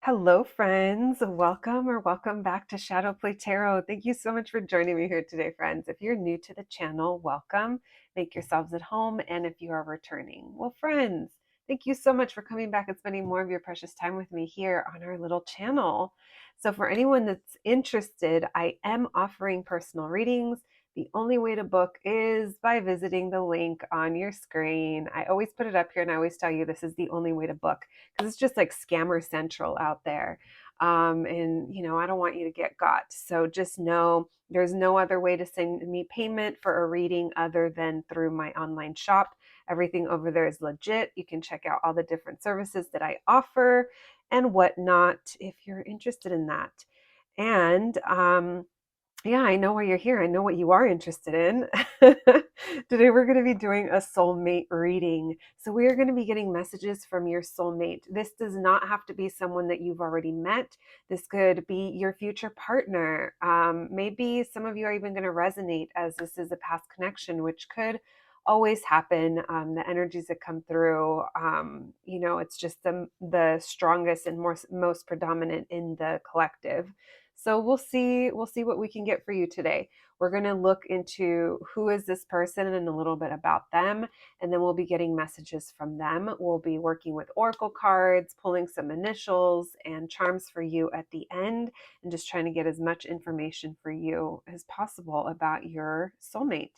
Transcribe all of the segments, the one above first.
Hello, friends. Welcome back to Shadow Play Tarot. Thank you so much for joining me here today, friends. If you're new to the channel, welcome. Make yourselves at home. And if you are returning, well, friends, thank you so much for coming back and spending more of your precious time with me here on our little channel. So, for anyone that's interested, I am offering personal readings. The only way to book is by visiting the link on your screen. I always put it up here and I always tell you this is the only way to book because it's just like scammer central out there. And I don't want you to get got. So just know there's no other way to send me payment for a reading other than through my online shop. Everything over there is legit. You can check out all the different services that I offer and whatnot if you're interested in that. And yeah, I know why you're here. I know what you are interested in. Today, we're going to be doing a soulmate reading. So, we are going to be getting messages from your soulmate. This does not have to be someone that you've already met. This could be your future partner. Maybe some of you are even going to resonate as this is a past connection, which could always happen. The energies that come through, it's just the strongest and most predominant in the collective. So we'll see what we can get for you today. We're going to look into who is this person and a little bit about them, and then we'll be getting messages from them. We'll be working with oracle cards, pulling some initials and charms for you at the end, and just trying to get as much information for you as possible about your soulmate.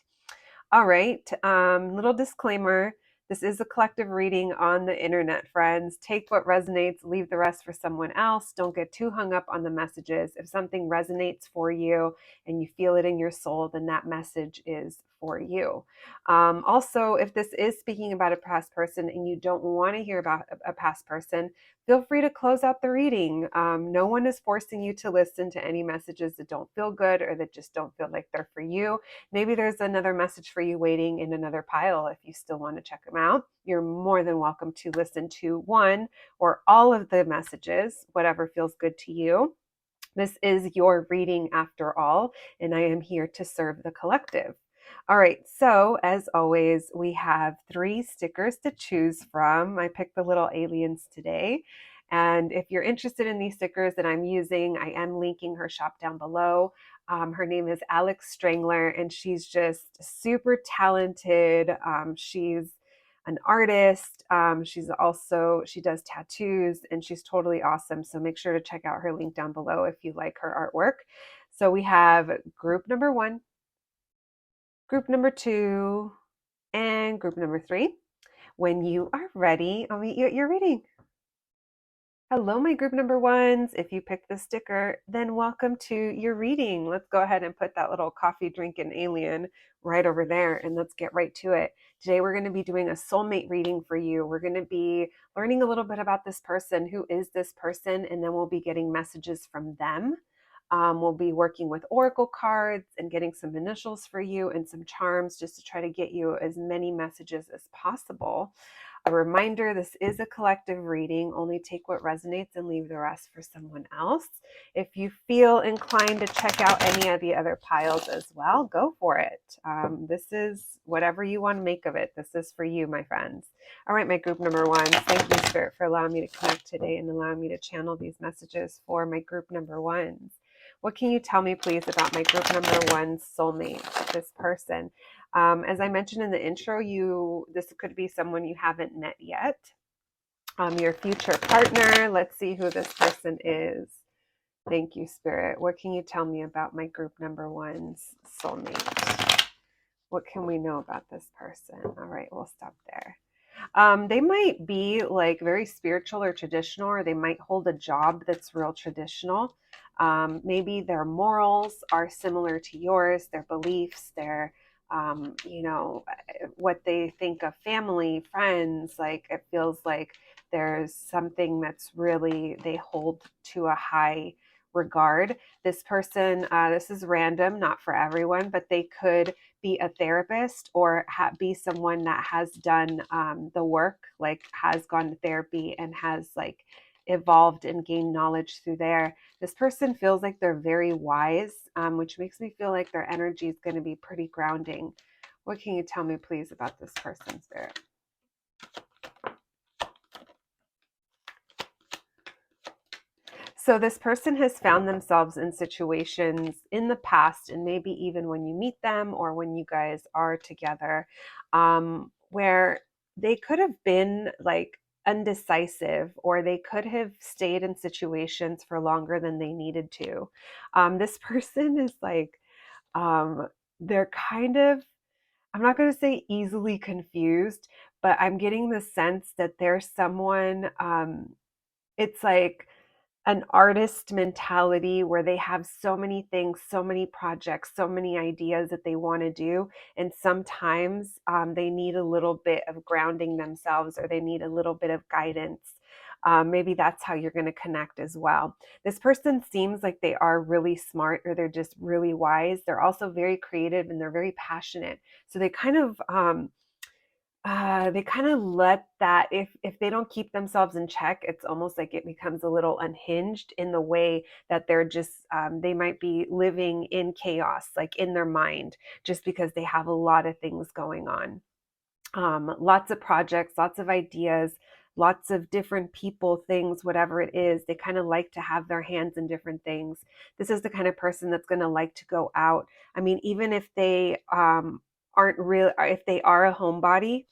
All right, little disclaimer. This is a collective reading on the internet, friends. Take what resonates, leave the rest for someone else. Don't get too hung up on the messages. If something resonates for you and you feel it in your soul, then that message is for you. Also, if this is speaking about a past person and you don't want to hear about a past person, feel free to close out the reading. No one is forcing you to listen to any messages that don't feel good or that just don't feel like they're for you. Maybe there's another message for you waiting in another pile if you still want to check them out. You're more than welcome to listen to one or all of the messages, whatever feels good to you. This is your reading after all, and I am here to serve the collective. All right, so as always, we have 3 stickers to choose from. I picked the little aliens today. And if you're interested in these stickers that I'm using, I am linking her shop down below. Her name is Alex Strangler, and she's just super talented. She's an artist. She does tattoos and she's totally awesome. So make sure to check out her link down below if you like her artwork. So we have group number 1, group number 2, and group number 3. When you are ready, I'll meet you at your reading. Hello, my group number 1s. If you picked the sticker, then welcome to your reading. Let's go ahead and put that little coffee drinking alien right over there and let's get right to it. Today, we're going to be doing a soulmate reading for you. We're going to be learning a little bit about this person. Who is this person? And then we'll be getting messages from them. We'll be working with oracle cards and getting some initials for you and some charms just to try to get you as many messages as possible. A reminder, this is a collective reading. Only take what resonates and leave the rest for someone else. If you feel inclined to check out any of the other piles as well, go for it. This is whatever you want to make of it. This is for you, my friends. All right, my group number 1. Thank you, Spirit, for allowing me to connect today and allowing me to channel these messages for my group number 1s. What can you tell me, please, about my group number 1 soulmate, this person? As I mentioned in the intro, this could be someone you haven't met yet. Your future partner. Let's see who this person is. Thank you, Spirit. What can you tell me about my group number 1's soulmate? What can we know about this person? All right, we'll stop there. They might be like very spiritual or traditional, or they might hold a job that's real traditional. Maybe their morals are similar to yours, their beliefs, what they think of family, friends. Like it feels like there's something that's really, they hold to a high regard. This person, this is random, not for everyone, but they could be a therapist or be someone that has done the work, like has gone to therapy and has like evolved and gained knowledge through there. This person feels like they're very wise, which makes me feel like their energy is going to be pretty grounding. What can you tell me, please, about this person, Spirit? So this person has found themselves in situations in the past, and maybe even when you meet them or when you guys are together, where they could have been like undecisive, or they could have stayed in situations for longer than they needed to. This person is like, um, they're kind of, I'm not going to say easily confused, but I'm getting the sense that there's someone, it's like, an artist mentality where they have so many things, so many projects, so many ideas that they want to do. And sometimes they need a little bit of grounding themselves, or they need a little bit of guidance. Maybe that's how you're going to connect as well. This person seems like they are really smart, or they're just really wise. They're also very creative, and they're very passionate. So they kind of let that, if they don't keep themselves in check, it's almost like it becomes a little unhinged in the way that they're just they might be living in chaos, like in their mind, just because they have a lot of things going on. Lots of projects, lots of ideas, lots of different people, things, whatever it is. They kind of like to have their hands in different things. This is the kind of person that's going to like to go out. I mean, even if they aren't real, if they are a homebody,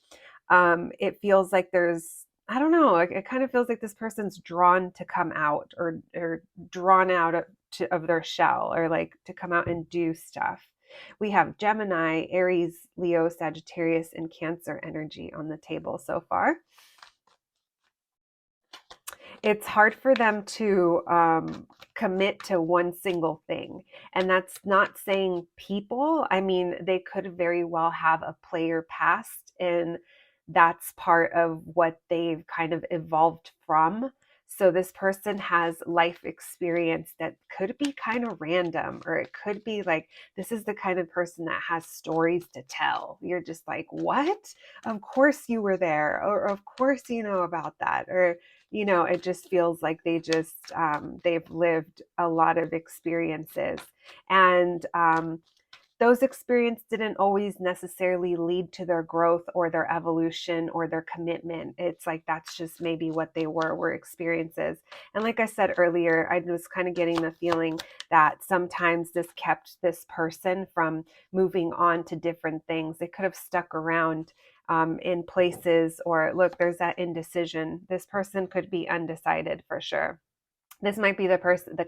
it feels like there's, I don't know, it kind of feels like this person's drawn to come out, or drawn out of their shell, or like to come out and do stuff. We have Gemini, Aries, Leo, Sagittarius, and Cancer energy on the table so far. It's hard for them to commit to one single thing. And that's not saying people. I mean, they could very well have a player past, and that's part of what they've kind of evolved from. So this person has life experience that could be kind of random, or it could be like, this is the kind of person that has stories to tell. You're just like, what? Of course you were there, or of course you know about that, or it just feels like they've lived a lot of experiences. And those experiences didn't always necessarily lead to their growth or their evolution or their commitment. It's like that's just maybe what they were experiences. And like I said earlier, I was kind of getting the feeling that sometimes this kept this person from moving on to different things. They could have stuck around in places, or look, there's that indecision. This person could be undecided for sure. This might be the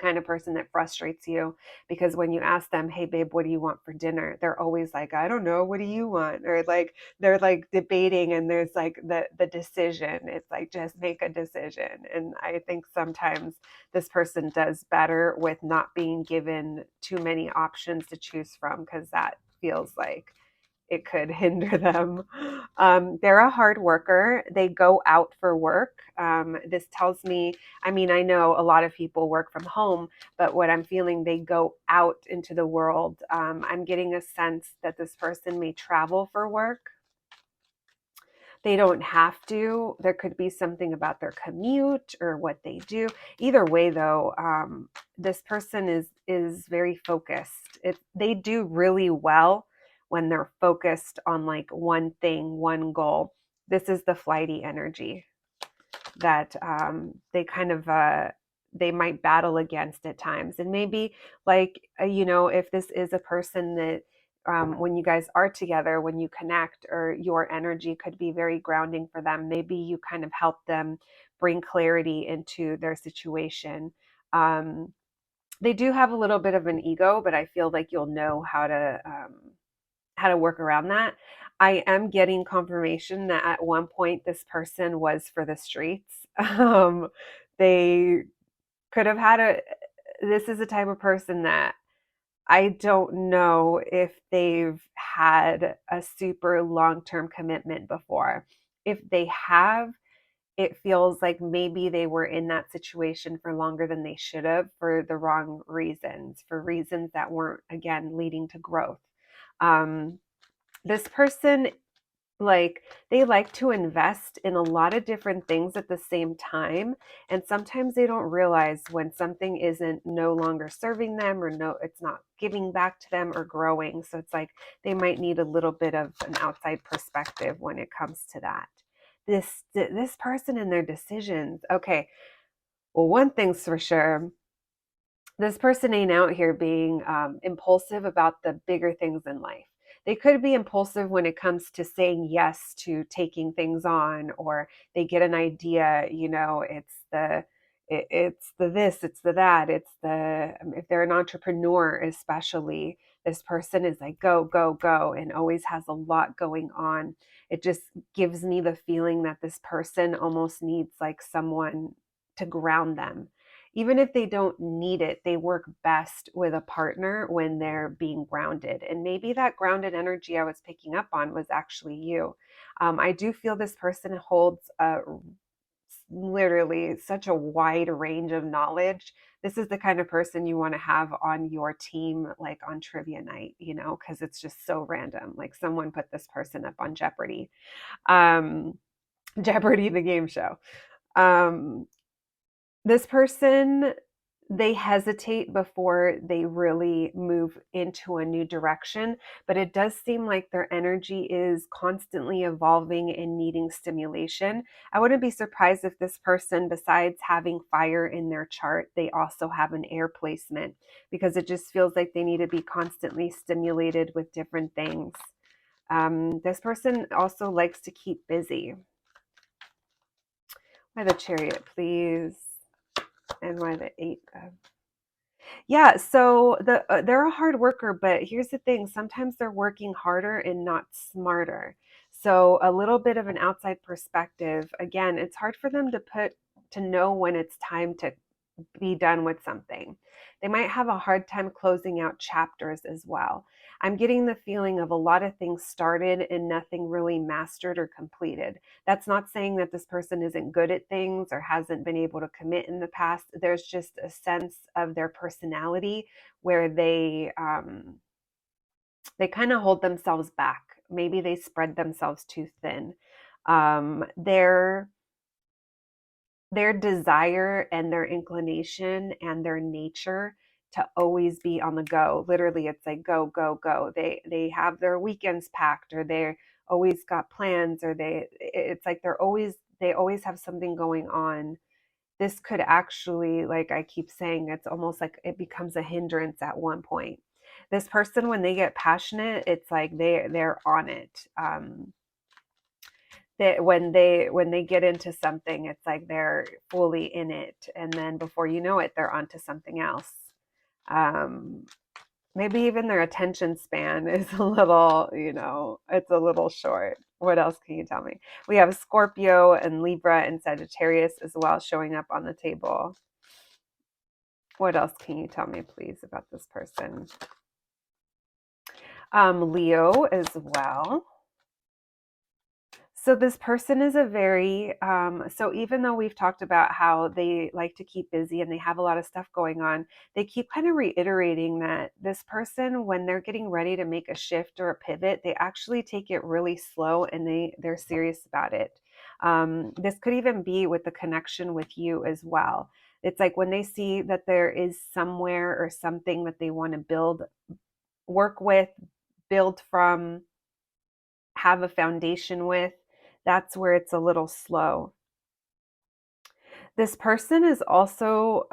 kind of person that frustrates you, because when you ask them, hey babe, what do you want for dinner, they're always like, I don't know, what do you want? Or like they're like debating, and there's like the decision, it's like, just make a decision. And I think sometimes this person does better with not being given too many options to choose from, because that feels like it could hinder them. They're a hard worker. They go out for work. This tells me, I mean, I know a lot of people work from home, but what I'm feeling, they go out into the world. I'm getting a sense that this person may travel for work. They don't have to. There could be something about their commute or what they do. Either way, though, this person is very focused. They do really well when they're focused on like one thing, one goal. This is the flighty energy that they kind of they might battle against at times. And maybe like if this is a person that when you guys are together, when you connect, or your energy could be very grounding for them, maybe you kind of help them bring clarity into their situation. They do have a little bit of an ego, but I feel like you'll know how to work around that. I am getting confirmation that at one point this person was for the streets. They could have had this is the type of person that I don't know if they've had a super long term commitment before. If they have, it feels like maybe they were in that situation for longer than they should have, for the wrong reasons, for reasons that weren't, again, leading to growth. Um, this person, like, they like to invest in a lot of different things at the same time, and sometimes they don't realize when something isn't no longer serving them, or no, it's not giving back to them or growing. So it's like they might need a little bit of an outside perspective when it comes to that. This person and their decisions. Okay, Well, one thing's for sure, this person ain't out here being impulsive about the bigger things in life. They could be impulsive when it comes to saying yes to taking things on, or they get an idea, it's the this, it's the that, it's the if they're an entrepreneur, especially, this person is like go, go, go, and always has a lot going on. It just gives me the feeling that this person almost needs like someone to ground them. Even if they don't need it, they work best with a partner when they're being grounded. And maybe that grounded energy I was picking up on was actually you. I do feel this person holds literally such a wide range of knowledge. This is the kind of person you want to have on your team, like on trivia night, because it's just so random. Like someone put this person up on Jeopardy, um, Jeopardy, the game show. Um, this person, they hesitate before they really move into a new direction, but it does seem like their energy is constantly evolving and needing stimulation. I wouldn't be surprised if this person, besides having fire in their chart, they also have an air placement, because it just feels like they need to be constantly stimulated with different things. This person also likes to keep busy. Why the Chariot, please? And why the Eight of... Yeah, so they're a hard worker, but here's the thing, sometimes they're working harder and not smarter. So a little bit of an outside perspective. Again, it's hard for them to know when it's time to be done with something. They might have a hard time closing out chapters as well. I'm getting the feeling of a lot of things started and nothing really mastered or completed. That's not saying that this person isn't good at things or hasn't been able to commit in the past. There's just a sense of their personality where they kind of hold themselves back. Maybe they spread themselves too thin. Their desire and their inclination and their nature to always be on the go. Literally, it's like go, go, go. They have their weekends packed, or they're always got plans, or it's like they always have something going on. This could actually, like I keep saying, it's almost like it becomes a hindrance at one point. This person, when they get passionate, it's like they're on it. That when they get into something, it's like they're fully in it, and then before you know it, they're onto something else. um Maybe even their attention span is a little, it's a little short. What else can you tell me? We have Scorpio and Libra and Sagittarius as well showing up on the table. What else can you tell me, please, about this person? Leo as well. So this person is a very, so even though we've talked about how they like to keep busy and they have a lot of stuff going on, they keep kind of reiterating that this person, when they're getting ready to make a shift or a pivot, they actually take it really slow and they're serious about it. This could even be with the connection with you as well. It's like when they see that there is somewhere or something that they want to build, work with, build from, have a foundation with, that's where it's a little slow. This person is also,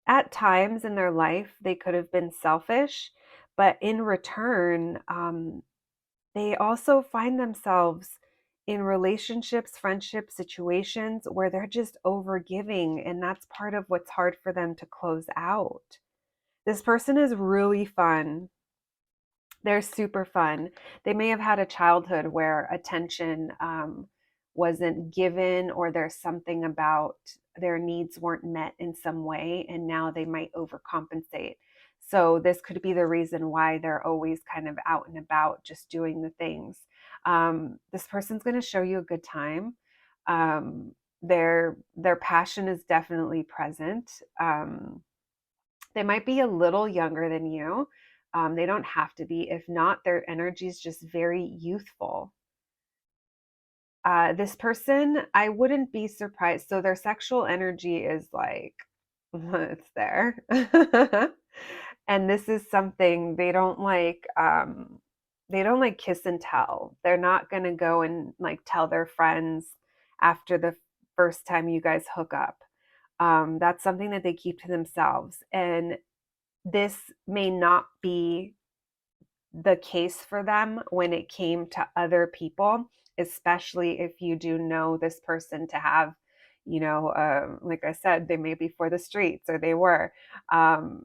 at times in their life, they could have been selfish, but in return, they also find themselves in relationships, friendship situations where they're just over giving, and that's part of what's hard for them to close out. This person is really fun. They're super fun. They may have had a childhood where attention wasn't given, or there's something about their needs weren't met in some way, and now they might overcompensate. So, this could be the reason why they're always kind of out and about just doing the things. This person's going to show you a good time. Their passion is definitely present. They might be a little younger than you. They don't have to be. If not, their energy is just very youthful. This person, I wouldn't be surprised. So their sexual energy is like, it's there. And this is something they don't like. They don't like kiss and tell. They're not going to go and like tell their friends after the first time you guys hook up. That's something that they keep to themselves. And this may not be the case for them when it came to other people, especially if you do know this person to have, like I said, they may be for the streets, or they were,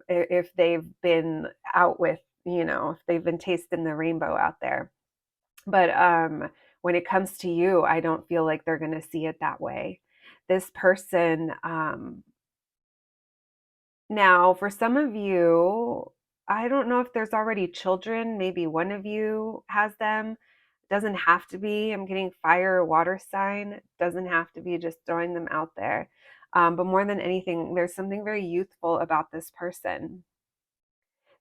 if they've been out with, if they've been tasting the rainbow out there. But when it comes to you, I don't feel like they're going to see it that way. This person, now, for some of you, I don't know if there's already children. Maybe one of you has them. Doesn't have to be. I'm getting fire or water sign. Doesn't have to be, just throwing them out there. But more than anything, there's something very youthful about this person.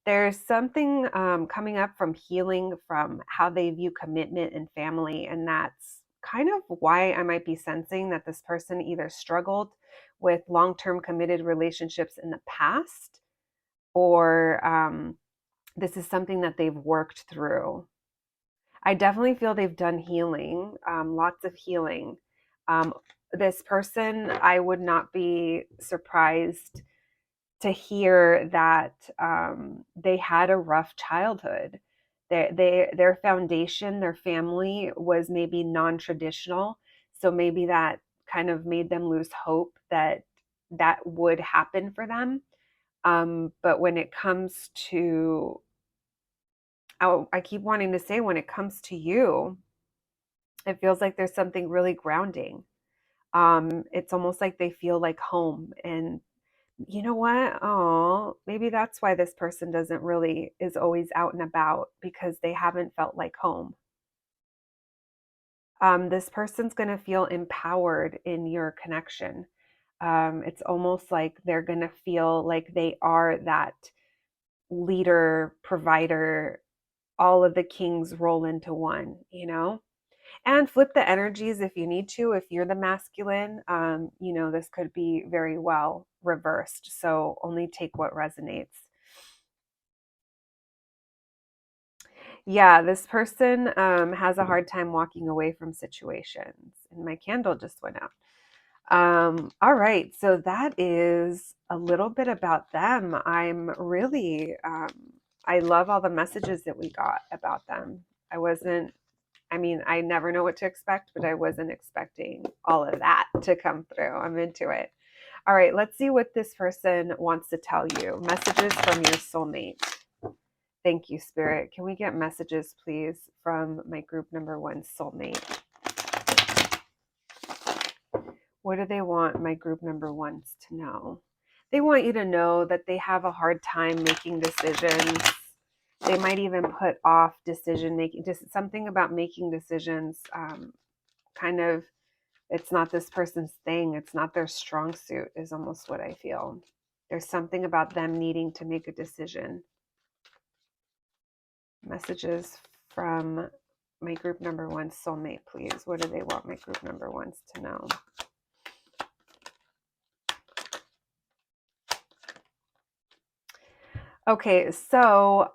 There's something coming up from healing from how they view commitment and family. And that's kind of why I might be sensing that this person either struggled with long term committed relationships in the past, or this is something that they've worked through. I definitely feel they've done healing, lots of healing. Um, this person, I would not be surprised to hear that they had a rough childhood. Their foundation, their family was maybe non-traditional, so maybe that kind of made them lose hope that that would happen for them. But when it comes to, I keep wanting to say, when it comes to you, it feels like there's something really grounding. It's almost like they feel like home. And you know what? Oh, maybe that's why this person doesn't really is always out and about, because they haven't felt like home. This person's going to feel empowered in your connection. It's almost like they're going to feel like they are that leader, provider, all of the kings roll into one, And flip the energies if you need to. If you're the masculine, this could be very well reversed. So only take what resonates. Yeah, this person has a hard time walking away from situations. And my candle just went out. All right, so that is a little bit about them. I love all the messages that we got about them. I never know what to expect, but I wasn't expecting all of that to come through. I'm into it. All right, let's see what this person wants to tell you. Messages from your soulmate. Thank you, Spirit. Can we get messages, please, from my group number 1 soulmate? What do they want my group number 1s to know? They want you to know that they have a hard time making decisions. They might even put off decision making, just something about making decisions. It's not this person's thing. It's not their strong suit, is almost what I feel. There's something about them needing to make a decision. Messages from my group number 1 soulmate, please. What do they want my group number 1s to know? Okay, so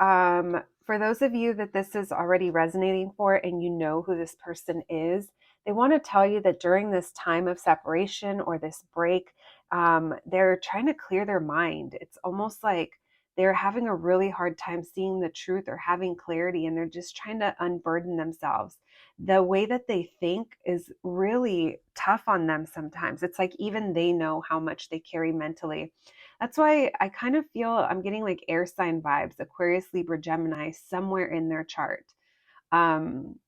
for those of you that this is already resonating for, and you know who this person is, they want to tell you that during this time of separation or this break, they're trying to clear their mind. It's almost like they're having a really hard time seeing the truth or having clarity, and they're just trying to unburden themselves. The way that they think is really tough on them sometimes. It's like even they know how much they carry mentally. That's why I kind of feel I'm getting like air sign vibes, Aquarius, Libra, Gemini, somewhere in their chart. Um,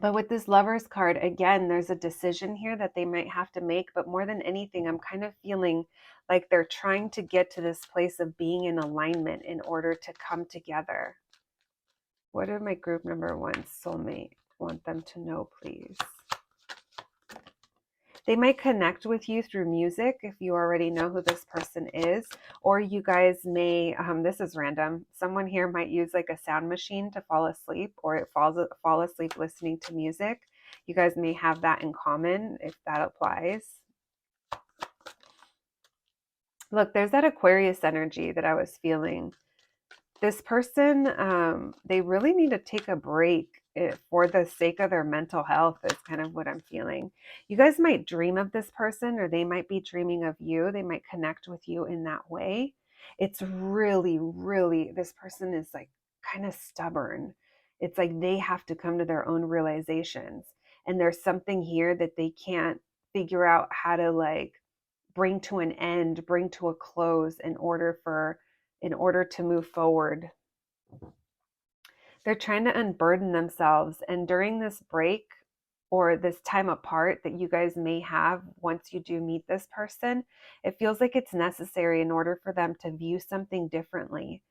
but with this Lovers card, again, there's a decision here that they might have to make. But more than anything, I'm kind of feeling like they're trying to get to this place of being in alignment in order to come together. What do my group number 1 soulmate want them to know, please? They might connect with you through music if you already know who this person is, or you guys may, this is random, someone here might use like a sound machine to fall asleep, or fall asleep listening to music. You guys may have that in common if that applies. Look, there's that Aquarius energy that I was feeling. This person, they really need to take a break for the sake of their mental health is kind of what I'm feeling. You guys might dream of this person, or they might be dreaming of you. They might connect with you in that way. It's really, really, this person is like kind of stubborn. It's like they have to come to their own realizations. And there's something here that they can't figure out how to like bring to an end, bring to a close in order to move forward. They're trying to unburden themselves. And during this break or this time apart that you guys may have once you do meet this person, it feels like it's necessary in order for them to view something differently.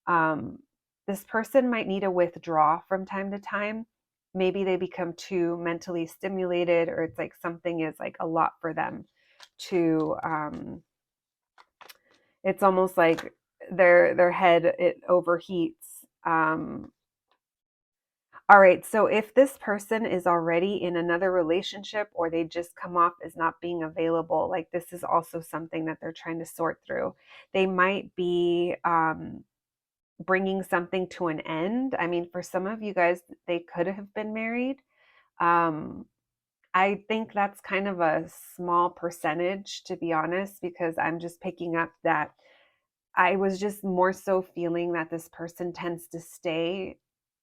Um, this person might need to withdraw from time to time. Maybe they become too mentally stimulated, or it's like something is like a lot for them to, it's almost like their head, it overheats. All right, so if this person is already in another relationship, or they just come off as not being available, like this is also something that they're trying to sort through. They might be bringing something to an end. I mean, for some of you guys, they could have been married. Um, I think that's kind of a small percentage, to be honest, because I'm just picking up that I was just more so feeling that this person tends to stay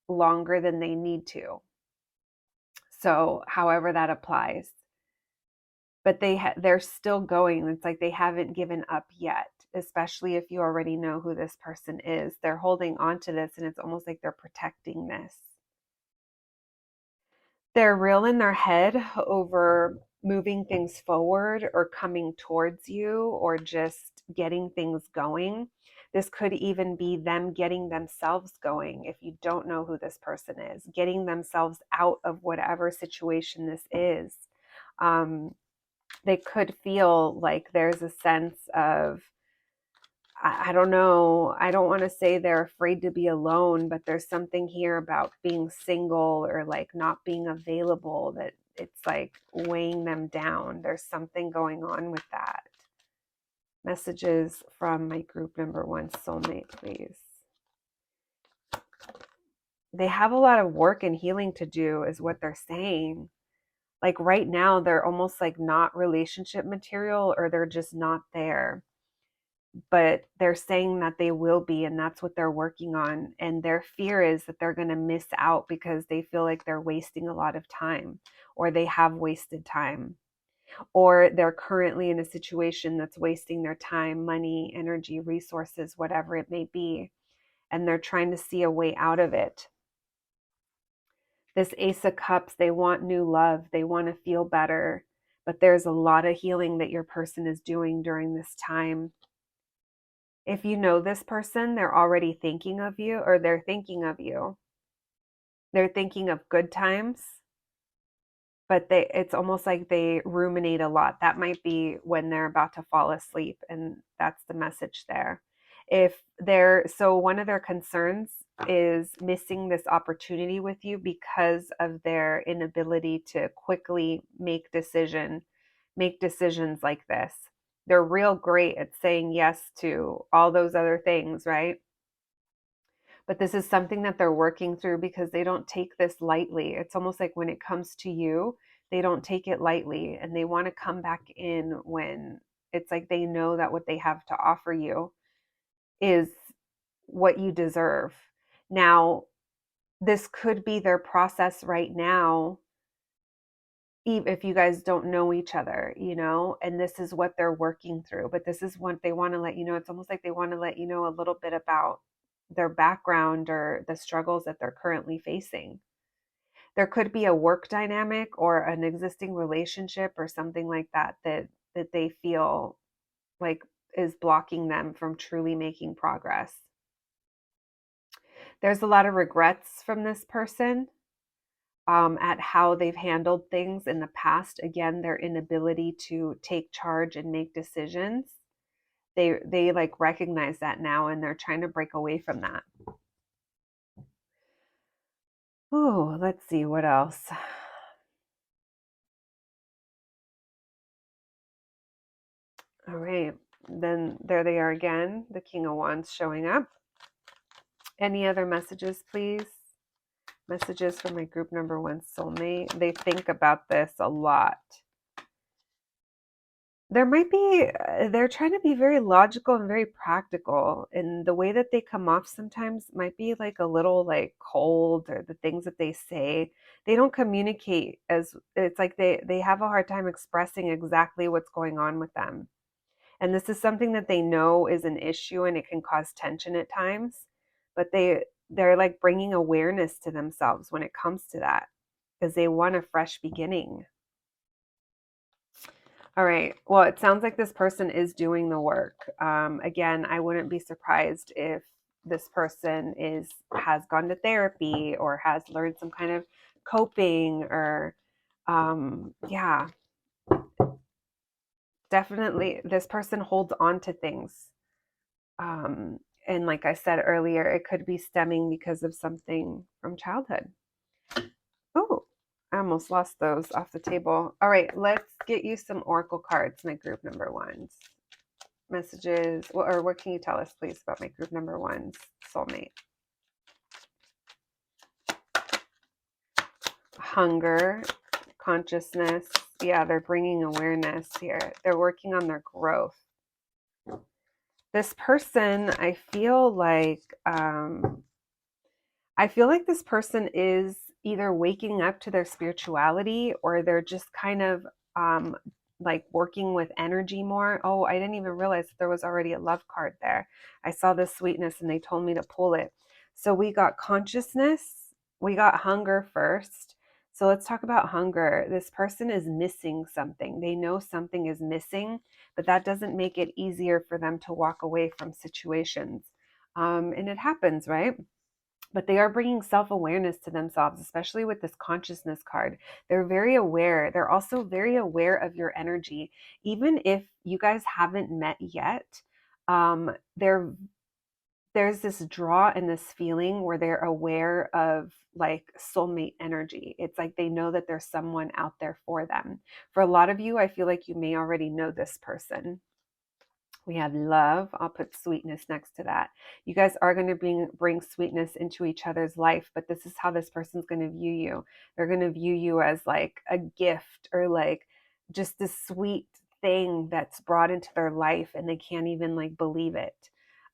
longer than they need to. So, however that applies. But they're still going. It's like they haven't given up yet, especially if you already know who this person is. They're holding on to this, and it's almost like they're protecting this. They're real in their head over moving things forward or coming towards you or just getting things going. This could even be them getting themselves going, if you don't know who this person is, getting themselves out of whatever situation this is. They could feel like there's a sense of, I don't know, I don't want to say they're afraid to be alone, but there's something here about being single or like not being available that it's like weighing them down. There's something going on with that. Messages from my group number 1, Soulmate, please. They have a lot of work and healing to do, is what they're saying. Like right now, they're almost like not relationship material, or they're just not there. But they're saying that they will be, and that's what they're working on. And their fear is that they're going to miss out because they feel like they're wasting a lot of time, or they have wasted time, or they're currently in a situation that's wasting their time, money, energy, resources, whatever it may be. And they're trying to see a way out of it. This Ace of Cups, they want new love. They want to feel better. But there's a lot of healing that your person is doing during this time. If you know this person, they're already thinking of you, or they're thinking of you. They're thinking of good times, but it's almost like they ruminate a lot. That might be when they're about to fall asleep, and that's the message there. So one of their concerns is missing this opportunity with you because of their inability to quickly make decisions like this. They're real great at saying yes to all those other things, right? But this is something that they're working through because they don't take this lightly. It's almost like when it comes to you, they don't take it lightly, and they want to come back in when it's like they know that what they have to offer you is what you deserve. Now, this could be their process right now, even if you guys don't know each other, and this is what they're working through. But this is what they want to let you know. It's almost like they want to let you know a little bit about their background or the struggles that they're currently facing. There could be a work dynamic or an existing relationship or something like that they feel like is blocking them from truly making progress. There's a lot of regrets from this person at how they've handled things in the past. Again, their inability to take charge and make decisions. They like recognize that now, and they're trying to break away from that. Oh, let's see what else. All right, then there they are again, the King of Wands showing up. Any other messages, please? Messages from my group number one soulmate. They think about this a lot. There might be, they're trying to be very logical and very practical. And the way that they come off sometimes might be like a little like cold, or the things that they say. They don't communicate as, it's like they have a hard time expressing exactly what's going on with them. And this is something that they know is an issue and it can cause tension at times, but they're like bringing awareness to themselves when it comes to that, because they want a fresh beginning. All right. Well, it sounds like this person is doing the work. Again, I wouldn't be surprised if this person has gone to therapy or has learned some kind of coping, or yeah, definitely this person holds on to things. Um, and like I said earlier, it could be stemming because of something from childhood. Oh, I almost lost those off the table. All right, let's get you some oracle cards, my group number ones. Messages, or what can you tell us, please, about my group number one's soulmate? Hunger, consciousness. Yeah, they're bringing awareness here. They're working on their growth. This person, I feel like this person is either waking up to their spirituality, or they're just kind of um, like working with energy more. Oh, I didn't even realize that there was already a love card there. I saw this sweetness and they told me to pull it. So we got consciousness, we got hunger first. So let's talk about hunger. This person is missing something. They know something is missing, but that doesn't make it easier for them to walk away from situations. And it happens, right? But they are bringing self-awareness to themselves, especially with this consciousness card. They're very aware. They're also very aware of your energy. Even if you guys haven't met yet, um, there there's this draw and this feeling where they're aware of like soulmate energy. It's like they know that there's someone out there for them. For a lot of you, I feel like you may already know this person. We have love. I'll put sweetness next to that. You guys are going to bring sweetness into each other's life, but this is how this person's going to view you. They're going to view you as like a gift, or like just this sweet thing that's brought into their life, and they can't even like believe it.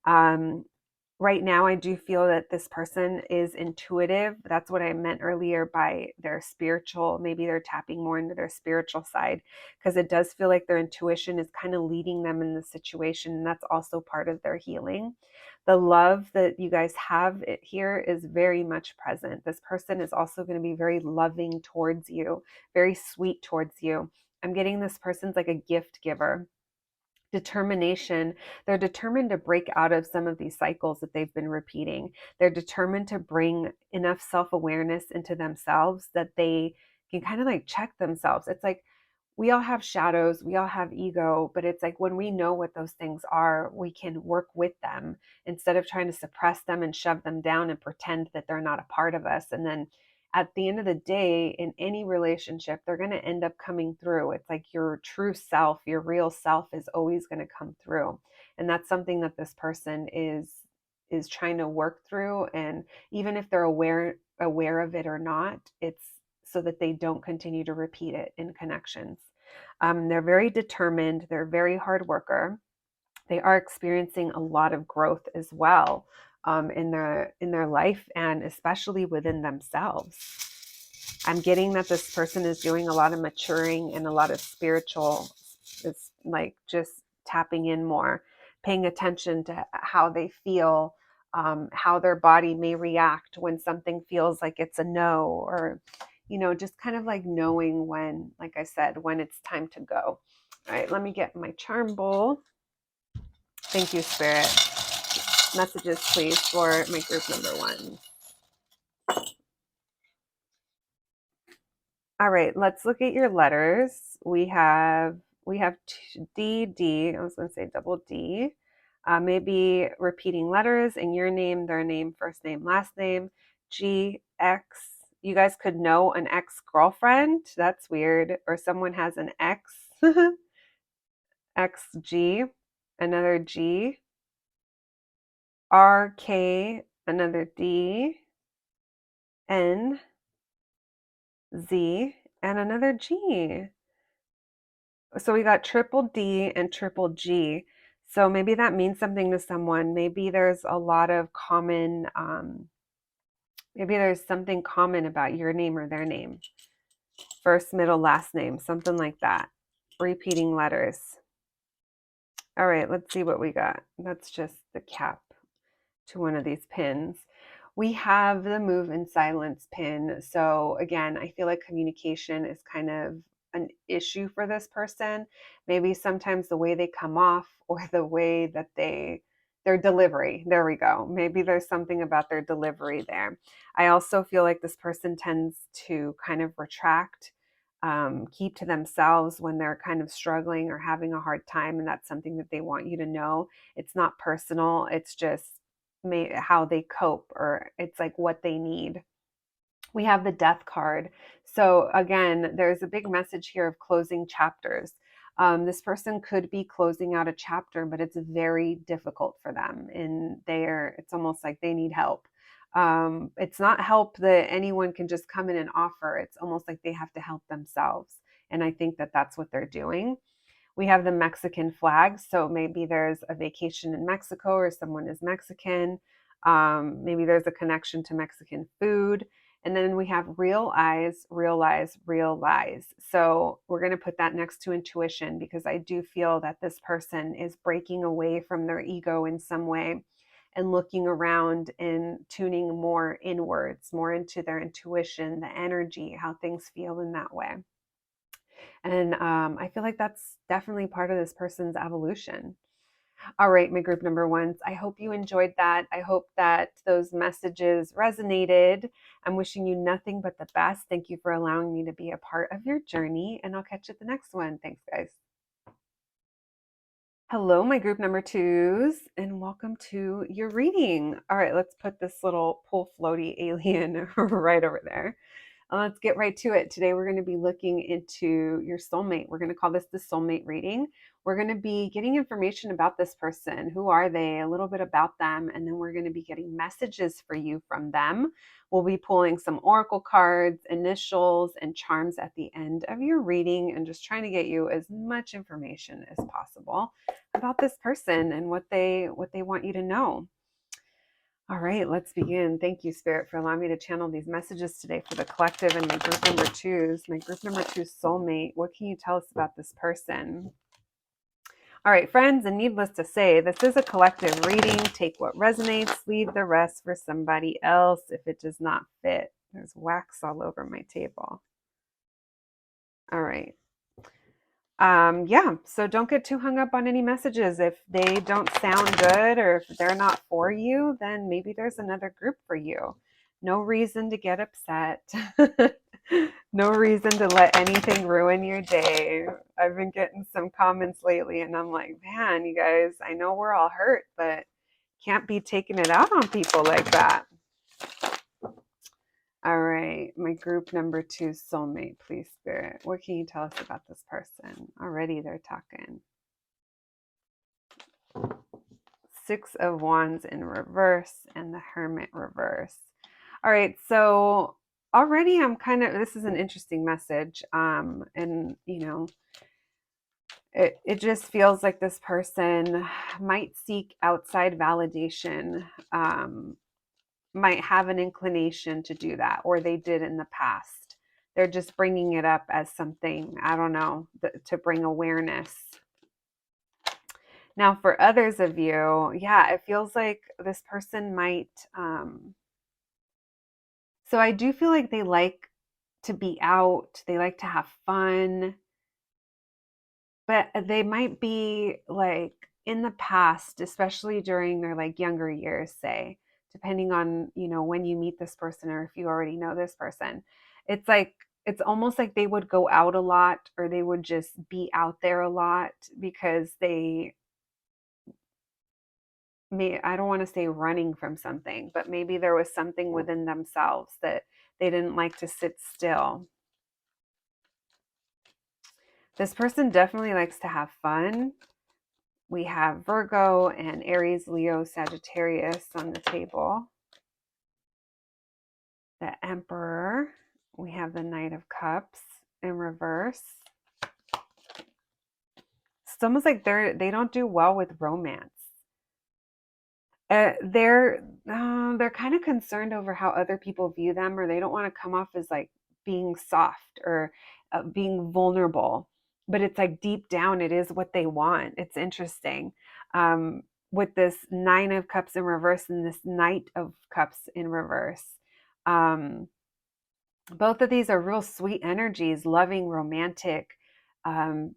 Um, right now, I do feel that this person is intuitive. That's what I meant earlier by their spiritual. Maybe they're tapping more into their spiritual side, because it does feel like their intuition is kind of leading them in the situation. And that's also part of their healing. The love that you guys have here is very much present. This person is also going to be very loving towards you, very sweet towards you. I'm getting this person's like a gift giver. Determination. They're determined to break out of some of these cycles that they've been repeating. They're determined to bring enough self-awareness into themselves that they can kind of like check themselves. It's like we all have shadows, we all have ego, but it's like when we know what those things are, we can work with them instead of trying to suppress them and shove them down and pretend that they're not a part of us. And then at the end of the day, in any relationship, they're going to end up coming through. It's like your true self, your real self is always going to come through. And that's something that this person is trying to work through. And even if they're aware of it or not, it's so that they don't continue to repeat it in connections. They're very determined. They're a very hard worker. They are experiencing a lot of growth as well, in their life, and especially within themselves. I'm getting that this person is doing a lot of maturing and a lot of spiritual. It's like just tapping in more, paying attention to how they feel, how their body may react when something feels like it's a no, or just kind of like knowing when, like I said, when it's time to go. All right, let me get my charm bowl. Thank you, Spirit. Messages, please, for my group number one. All right, let's look at your letters. We have D, D. I was going to say double D. Maybe repeating letters in your name, their name, first name, last name. G, X. You guys could know an ex-girlfriend. That's weird. Or someone has an X. X, G. Another G. R, K. Another D. N, Z, and another G. So we got triple D and triple G. So maybe that means something to someone. Maybe there's a lot of common, maybe there's something common about your name or their name. First, middle, last name, something like that. Repeating letters. All right, let's see what we got. That's just the cap to one of these pins. We have the move in silence pin. So again, I feel like communication is kind of an issue for this person. Maybe sometimes the way they come off or the way that their delivery. There we go. Maybe there's something about their delivery there. I also feel like this person tends to kind of retract, keep to themselves when they're kind of struggling or having a hard time. And that's something that they want you to know. It's not personal. It's just how they cope, or it's like what they need. We have the death card. So again, there's a big message here of closing chapters. This person could be closing out a chapter, but it's very difficult for them, and it's almost like they need help. It's not help that anyone can just come in and offer. It's almost like they have to help themselves, and I think that that's what they're doing. We have the Mexican flag. So maybe there's a vacation in Mexico or someone is Mexican. Maybe there's a connection to Mexican food. And then we have real eyes, real lies, real lies. So we're going to put that next to intuition, because I do feel that this person is breaking away from their ego in some way and looking around and tuning more inwards, more into their intuition, the energy, how things feel in that way. And I feel like that's definitely part of this person's evolution. All right, my group number ones, I hope you enjoyed that. I hope that those messages resonated. I'm wishing you nothing but the best. Thank you for allowing me to be a part of your journey, and I'll catch you at the next one. Thanks, guys. Hello, my group number twos, and welcome to your reading. All right, let's put this little pull floaty alien right over there. Let's get right to it. Today, we're going to be looking into your soulmate. We're going to call this the soulmate reading. We're going to be getting information about this person. Who are they? A little bit about them. And then we're going to be getting messages for you from them. We'll be pulling some oracle cards, initials, and charms at the end of your reading, and just trying to get you as much information as possible about this person and what they want you to know. All right, let's begin. Thank you, Spirit, for allowing me to channel these messages today for the collective and my group number twos. My group number two soulmate. What can you tell us about this person? All right, friends, and needless to say, this is a collective reading. Take what resonates, leave the rest for somebody else if it does not fit. There's wax all over my table. All right. Yeah, so don't get too hung up on any messages. If they don't sound good or if they're not for you, then maybe there's another group for you. No reason to get upset. No reason to let anything ruin your day. I've been getting some comments lately, and I'm like, man, you guys, I know we're all hurt, but can't be taking it out on people like that. All right, my group number two soulmate, please, Spirit. What can you tell us about this person? Already they're talking. Six of Wands in reverse and the Hermit reverse. All right, so already this is an interesting message. And it just feels like this person might seek outside validation, might have an inclination to do that, or they did in the past. They're just bringing it up as something, I don't know, to bring awareness. Now, for others of you, yeah, it feels like this person might, so I do feel like they like to be out, they like to have fun, but they might be like in the past, especially during their like younger years, say, depending on, when you meet this person or if you already know this person. It's like, it's almost like they would go out a lot, or they would just be out there a lot because I don't want to say running from something, but maybe there was something within themselves that they didn't like to sit still. This person definitely likes to have fun. We have Virgo and Aries, Leo, Sagittarius on the table. The Emperor. We have the Knight of Cups in reverse. It's almost like they don't do well with romance. They're kind of concerned over how other people view them, or they don't want to come off as like being soft or being vulnerable. But it's like deep down, it is what they want. It's interesting. With this Nine of Cups in reverse and this Knight of Cups in reverse. Um, both of these are real sweet energies, loving, romantic, um,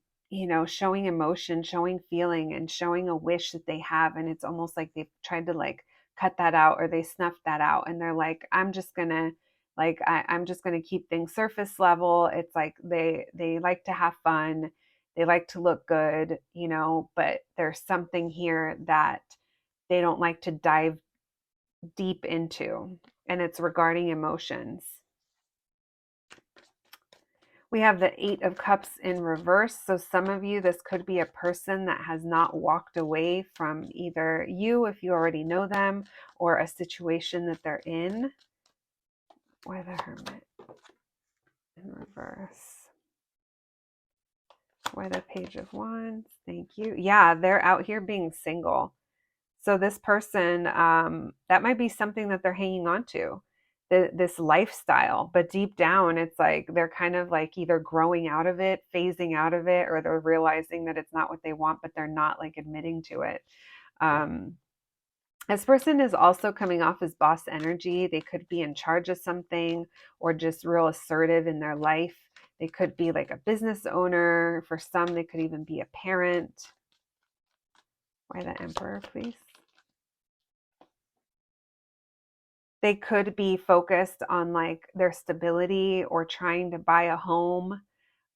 showing emotion, showing feeling, and showing a wish that they have. And it's almost like they've tried to like cut that out, or they snuffed that out, and they're like, I'm just gonna I'm just gonna keep things surface level. It's like they like to have fun, they like to look good, but there's something here that they don't like to dive deep into, and it's regarding emotions. We have the Eight of Cups in reverse. So some of you, this could be a person that has not walked away from either you, if you already know them, or a situation that they're in. Why the Hermit in reverse? Why the Page of Wands? Thank you. Yeah, they're out here being single. So this person, that might be something that they're hanging on to, this lifestyle. But deep down, it's like they're kind of like either growing out of it, phasing out of it, or they're realizing that it's not what they want, but they're not like admitting to it. This person is also coming off as boss energy. They could be in charge of something or just real assertive in their life. They could be like a business owner. For some, they could even be a parent. Why the Emperor, please? They could be focused on like their stability or trying to buy a home.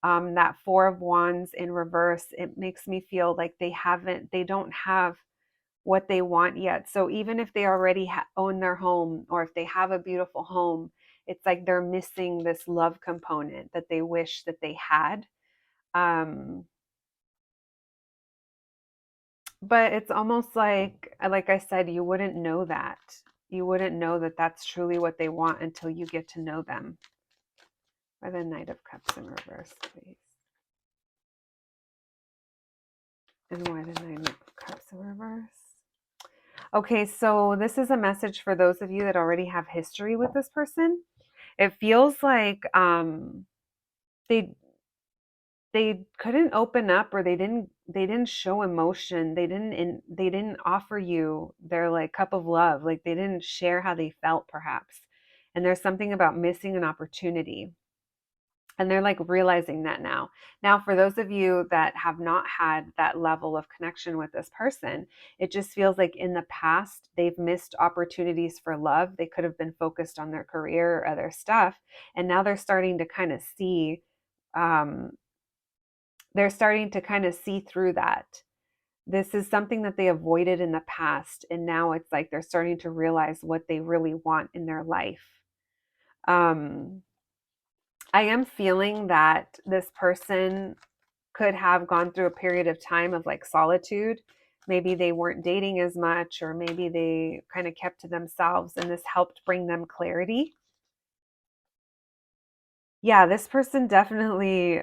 That Four of Wands in reverse, it makes me feel like they don't have what they want yet. So even if they already own their home, or if they have a beautiful home, it's like they're missing this love component that they wish that they had. But it's almost like I said, you wouldn't know that. You wouldn't know that that's truly what they want until you get to know them. Or the Knight of Cups in reverse, please. And why the Nine of Cups in reverse? Okay, so this is a message for those of you that already have history with this person. It feels like they they couldn't open up, or they didn't show emotion. They didn't offer you their like cup of love. Like they didn't share how they felt perhaps. And there's something about missing an opportunity. And they're like realizing that now. Now, for those of you that have not had that level of connection with this person, it just feels like in the past, they've missed opportunities for love. They could have been focused on their career or other stuff. And now um, they're starting to kind of see through that. This is something that they avoided in the past. And now it's like they're starting to realize what they really want in their life. Um, I am feeling that this person could have gone through a period of time of like solitude. Maybe they weren't dating as much, or maybe they kind of kept to themselves, and this helped bring them clarity. Yeah, this person definitely,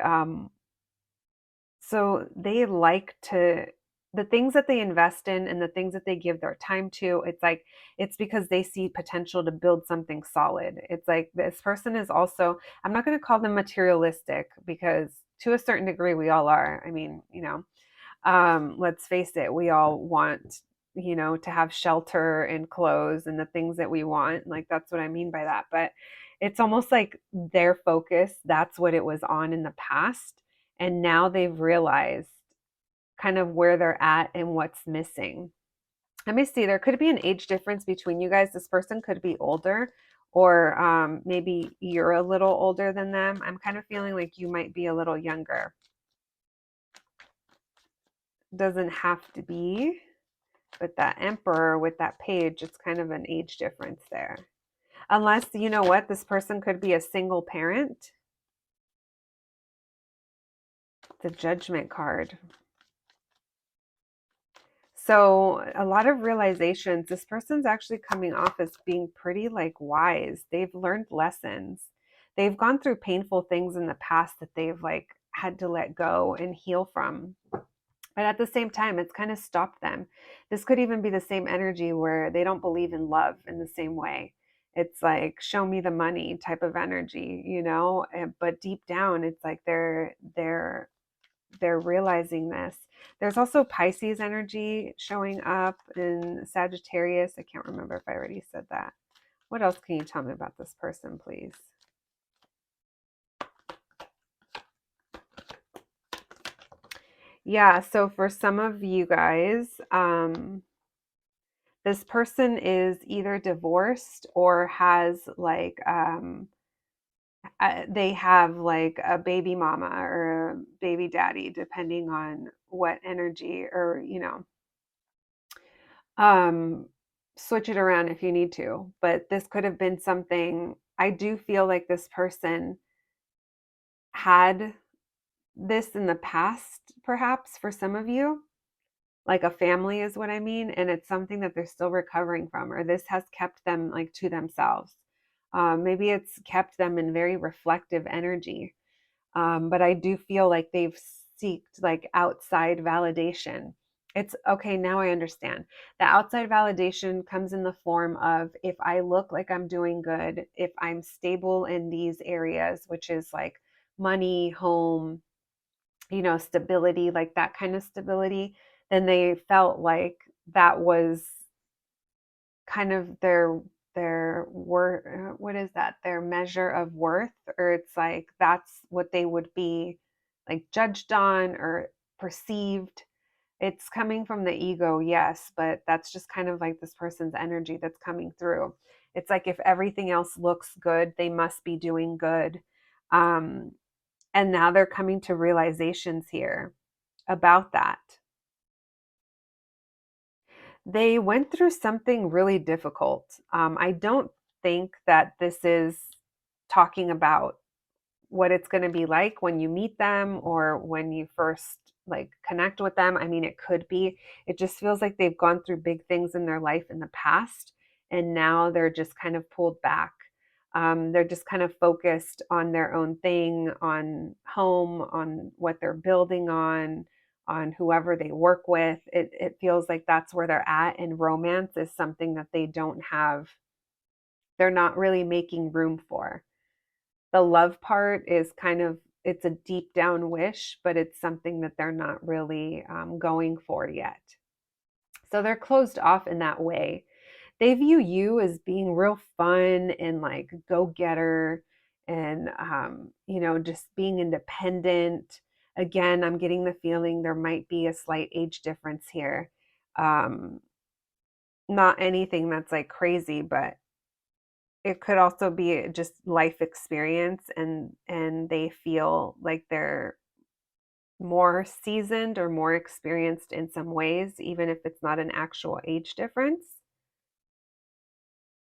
so they like to, the things that they invest in and the things that they give their time to, it's like, it's because they see potential to build something solid. It's like this person is also, I'm not going to call them materialistic, because to a certain degree, we all are. I mean, let's face it, we all want, to have shelter and clothes and the things that we want. Like, that's what I mean by that. But it's almost like their focus, that's what it was on in the past. And now they've realized kind of where they're at and what's missing. Let me see, there could be an age difference between you guys. This person could be older, or maybe you're a little older than them. I'm kind of feeling like you might be a little younger. Doesn't have to be, but that Emperor with that page, it's kind of an age difference there. Unless, you know what, this person could be a single parent. The Judgment card. So a lot of realizations. This person's actually coming off as being pretty like wise. They've learned lessons. They've gone through painful things in the past that they've like had to let go and heal from. But at the same time, it's kind of stopped them. This could even be the same energy where they don't believe in love in the same way. It's like show me the money type of energy, but deep down it's like they're realizing this. There's also Pisces energy showing up in Sagittarius. I can't remember if I already said that. What else can you tell me about this person, please? Yeah, so for some of you guys, this person is either divorced or has like they have like a baby mama or a baby daddy, depending on what energy, or um switch it around if you need to. But this could have been something. I do feel like this person had this in the past, perhaps for some of you, like a family is what I mean. And it's something that they're still recovering from, or this has kept them like to themselves. Maybe it's kept them in very reflective energy. But I do feel like they've seeked like outside validation. It's okay. Now I understand. The outside validation comes in the form of if I look like I'm doing good, if I'm stable in these areas, which is like money, home, stability, like that kind of stability, then they felt like that was kind of their worth. What is that, their measure of worth, or it's like that's what they would be like judged on or perceived. It's coming from the ego, yes, but that's just kind of like this person's energy that's coming through. It's like if everything else looks good, they must be doing good. um and now they're coming to realizations here about that. They went through something really difficult. I don't think that this is talking about what it's going to be like when you meet them or when you first like connect with them. I mean, it could be. It just feels like they've gone through big things in their life in the past, and now they're just kind of pulled back. They're just kind of focused on their own thing, on home, on what they're building on whoever they work with. It feels like that's where they're at, and romance is something that they don't have. They're not really making room for. The love part is kind of, it's a deep down wish, but it's something that they're not really going for yet. So they're closed off in that way. They view you as being real fun and like go getter, and just being independent. Again, I'm getting the feeling there might be a slight age difference here. um Not anything that's like crazy, but it could also be just life experience, and they feel like they're more seasoned or more experienced in some ways, even if it's not an actual age difference.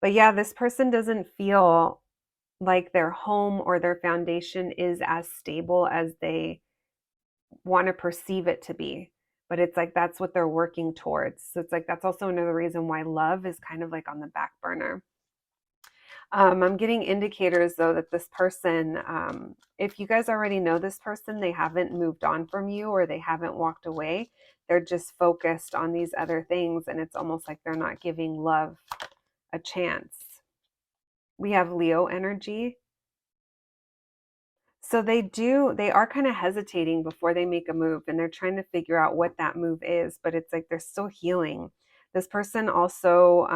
But yeah, this person doesn't feel like their home or their foundation is as stable as they want to perceive it to be. But it's like that's what they're working towards. So it's like that's also another reason why love is kind of like on the back burner. I'm getting indicators though that this person, if you guys already know this person, they haven't moved on from you or they haven't walked away. They're just focused on these other things, and it's almost like they're not giving love a chance. We have Leo energy. So they are kind of hesitating before they make a move, and they're trying to figure out what that move is, but it's like they're still healing. This person also,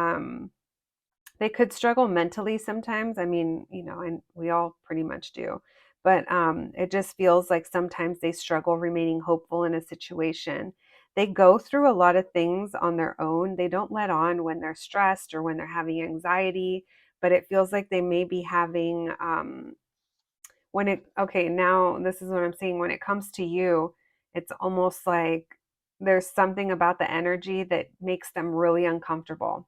they could struggle mentally sometimes. I mean, and we all pretty much do. But it just feels like sometimes they struggle remaining hopeful in a situation. They go through a lot of things on their own. They don't let on when they're stressed or when they're having anxiety, but it feels like they may be having, okay, now this is what I'm saying. When it comes to you, it's almost like there's something about the energy that makes them really uncomfortable.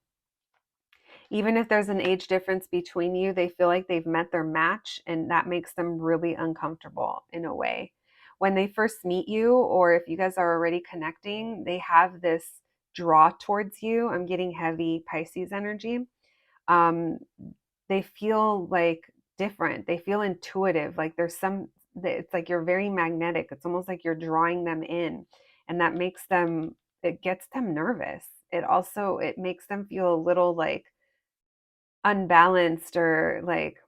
Even if there's an age difference between you, they feel like they've met their match, and that makes them really uncomfortable in a way. When they first meet you, or if you guys are already connecting, they have this draw towards you. I'm getting heavy Pisces energy. Um, they feel like different. They feel intuitive. Like there's some, it's like you're very magnetic. It's almost like you're drawing them in, and that makes them, it gets them nervous. It makes them feel a little like unbalanced or like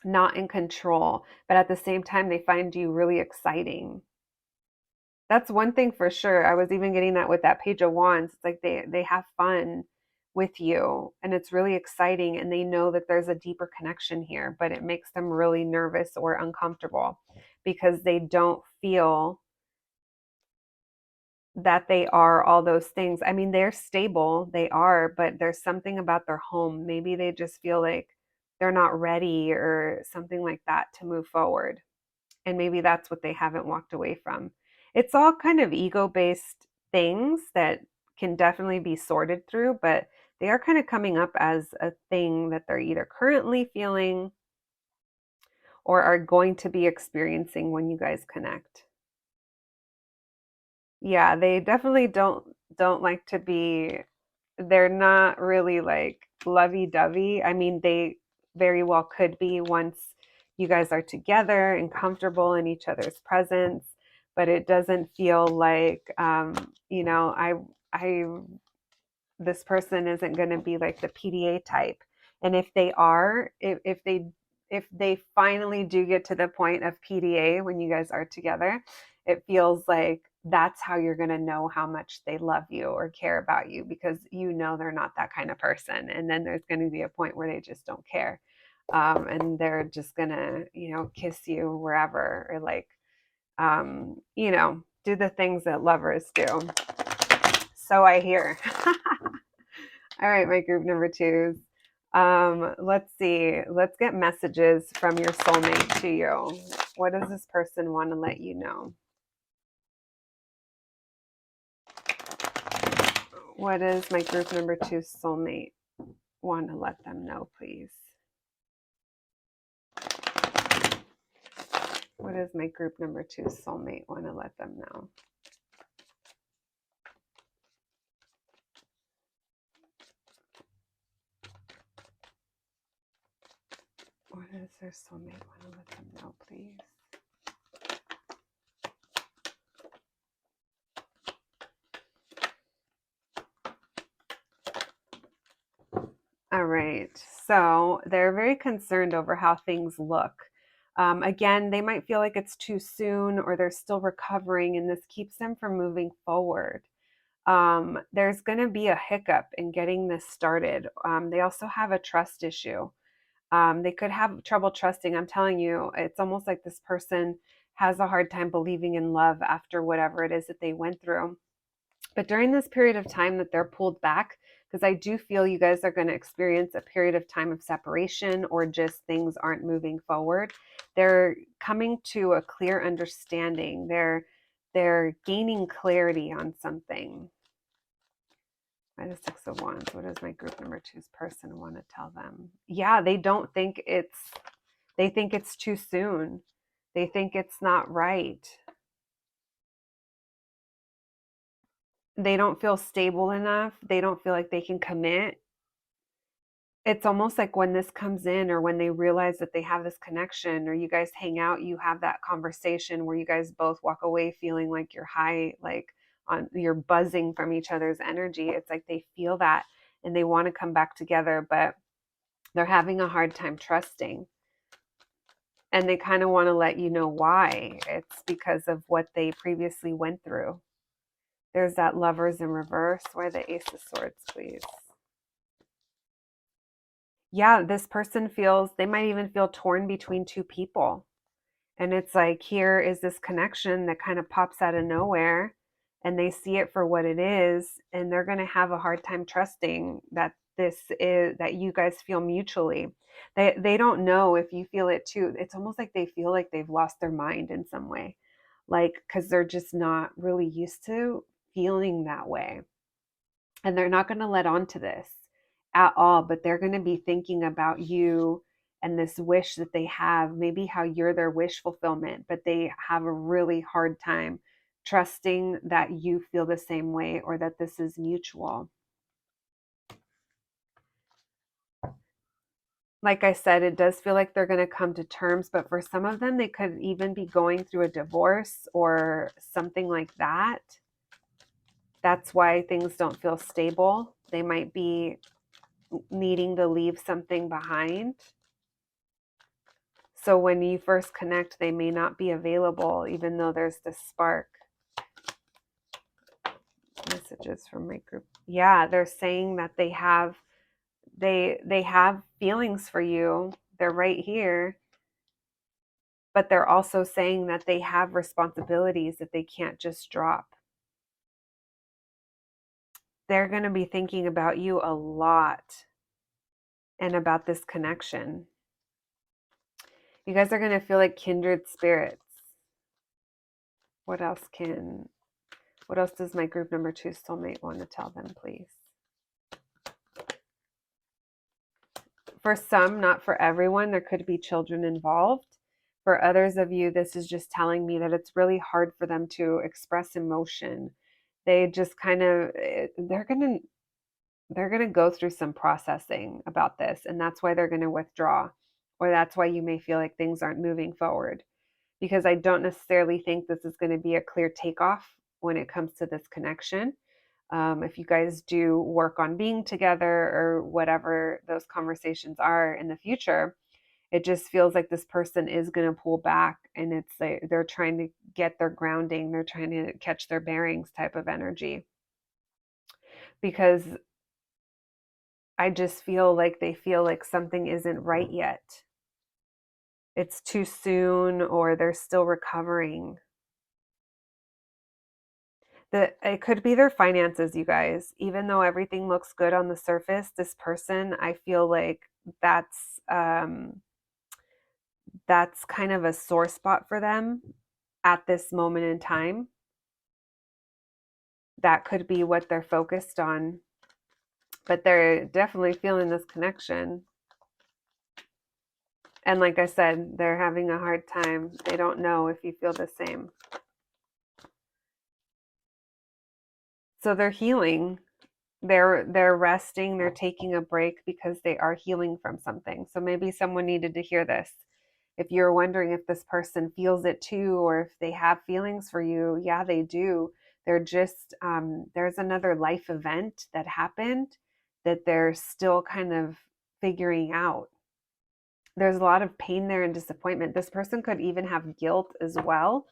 not in control, but at the same time, they find you really exciting. That's one thing for sure. I was even getting that with that Page of Wands. It's like they have fun with you and it's really exciting and they know that there's a deeper connection here, but it makes them really nervous or uncomfortable because they don't feel that they are all those things. I mean, they're stable, they are, but there's something about their home. Maybe they just feel like they're not ready or something like that to move forward. And maybe that's what they haven't walked away from. It's all kind of ego based things that can definitely be sorted through, but they are kind of coming up as a thing that they're either currently feeling or are going to be experiencing when you guys connect. Yeah, they definitely don't like to be, they're not really like lovey-dovey. I mean, they very well could be once you guys are together and comfortable in each other's presence, but it doesn't feel like I this person isn't going to be like the PDA type. And if they are, if they finally do get to the point of PDA when you guys are together, it feels like that's how you're going to know how much they love you or care about you because you know they're not that kind of person. And then there's going to be a point where they just don't care. And they're just going to, kiss you wherever or like, do the things that lovers do. So I hear. All right, my group number twos. Let's see. Let's get messages from your soulmate to you. What does this person want to let you know? What does my group number two soulmate want to let them know, please? What does my group number two soulmate want to let them know? What does their soulmate want to let them know, please? All right. So they're very concerned over how things look. Again, they might feel like it's too soon or they're still recovering, and this keeps them from moving forward. There's going to be a hiccup in getting this started. They also have a trust issue. They could have trouble trusting. I'm telling you, it's almost like this person has a hard time believing in love after whatever it is that they went through. But during this period of time that they're pulled back, because I do feel you guys are going to experience a period of time of separation or just things aren't moving forward, they're coming to a clear understanding. They're gaining clarity on something. By the Six of Wands, what does my group number two's person want to tell them? Yeah, they think it's too soon. They think it's not right. They don't feel stable enough. They don't feel like they can commit. It's almost like when this comes in or when they realize that they have this connection or you guys hang out, you have that conversation where you guys both walk away feeling like you're high, like you're buzzing from each other's energy. It's like they feel that and they want to come back together, but they're having a hard time trusting. And they kind of want to let you know why. It's because of what they previously went through. There's that Lovers in reverse. Why the Ace of Swords, please? Yeah, this person feels, they might even feel torn between two people. And it's like, here is this connection that kind of pops out of nowhere and they see it for what it is. And they're going to have a hard time trusting that that you guys feel mutually. They don't know if you feel it too. It's almost like they feel like they've lost their mind in some way, like, because they're just not really used to feeling that way. And they're not going to let on to this at all, but they're going to be thinking about you and this wish that they have, maybe how you're their wish fulfillment, but they have a really hard time trusting that you feel the same way or that this is mutual. Like I said, it does feel like they're going to come to terms, but for some of them, they could even be going through a divorce or something like that. That's why things don't feel stable. They might be needing to leave something behind. So when you first connect, they may not be available, even though there's this spark. Messages from my group. Yeah, they're saying that they have feelings for you. They're right here. But they're also saying that they have responsibilities that they can't just drop. They're going to be thinking about you a lot and about this connection. You guys are going to feel like kindred spirits. What else does my group number 2 soulmate want to tell them, please? For some, not for everyone, there could be children involved. For others of you, this is just telling me that it's really hard for them to express emotion. They just kind of, they're going to go through some processing about this, and that's why they're going to withdraw, or that's why you may feel like things aren't moving forward, because I don't necessarily think this is going to be a clear takeoff when it comes to this connection. If you guys do work on being together or whatever those conversations are in the future, it just feels like this person is going to pull back, and it's like they're trying to get their grounding, they're trying to catch their bearings type of energy, because I just feel like they feel like something isn't right yet. It's too soon, or they're still recovering. It could be their finances, you guys. Even though everything looks good on the surface, this person, I feel like that's kind of a sore spot for them at this moment in time. That could be what they're focused on, but they're definitely feeling this connection. And like I said, they're having a hard time. They don't know if you feel the same. So they're healing. They're resting, they're taking a break because they are healing from something. So maybe someone needed to hear this. If you're wondering if this person feels it too, or if they have feelings for you, yeah, they do. They're just, there's another life event that happened that they're still kind of figuring out. There's a lot of pain there and disappointment. This person could even have guilt as well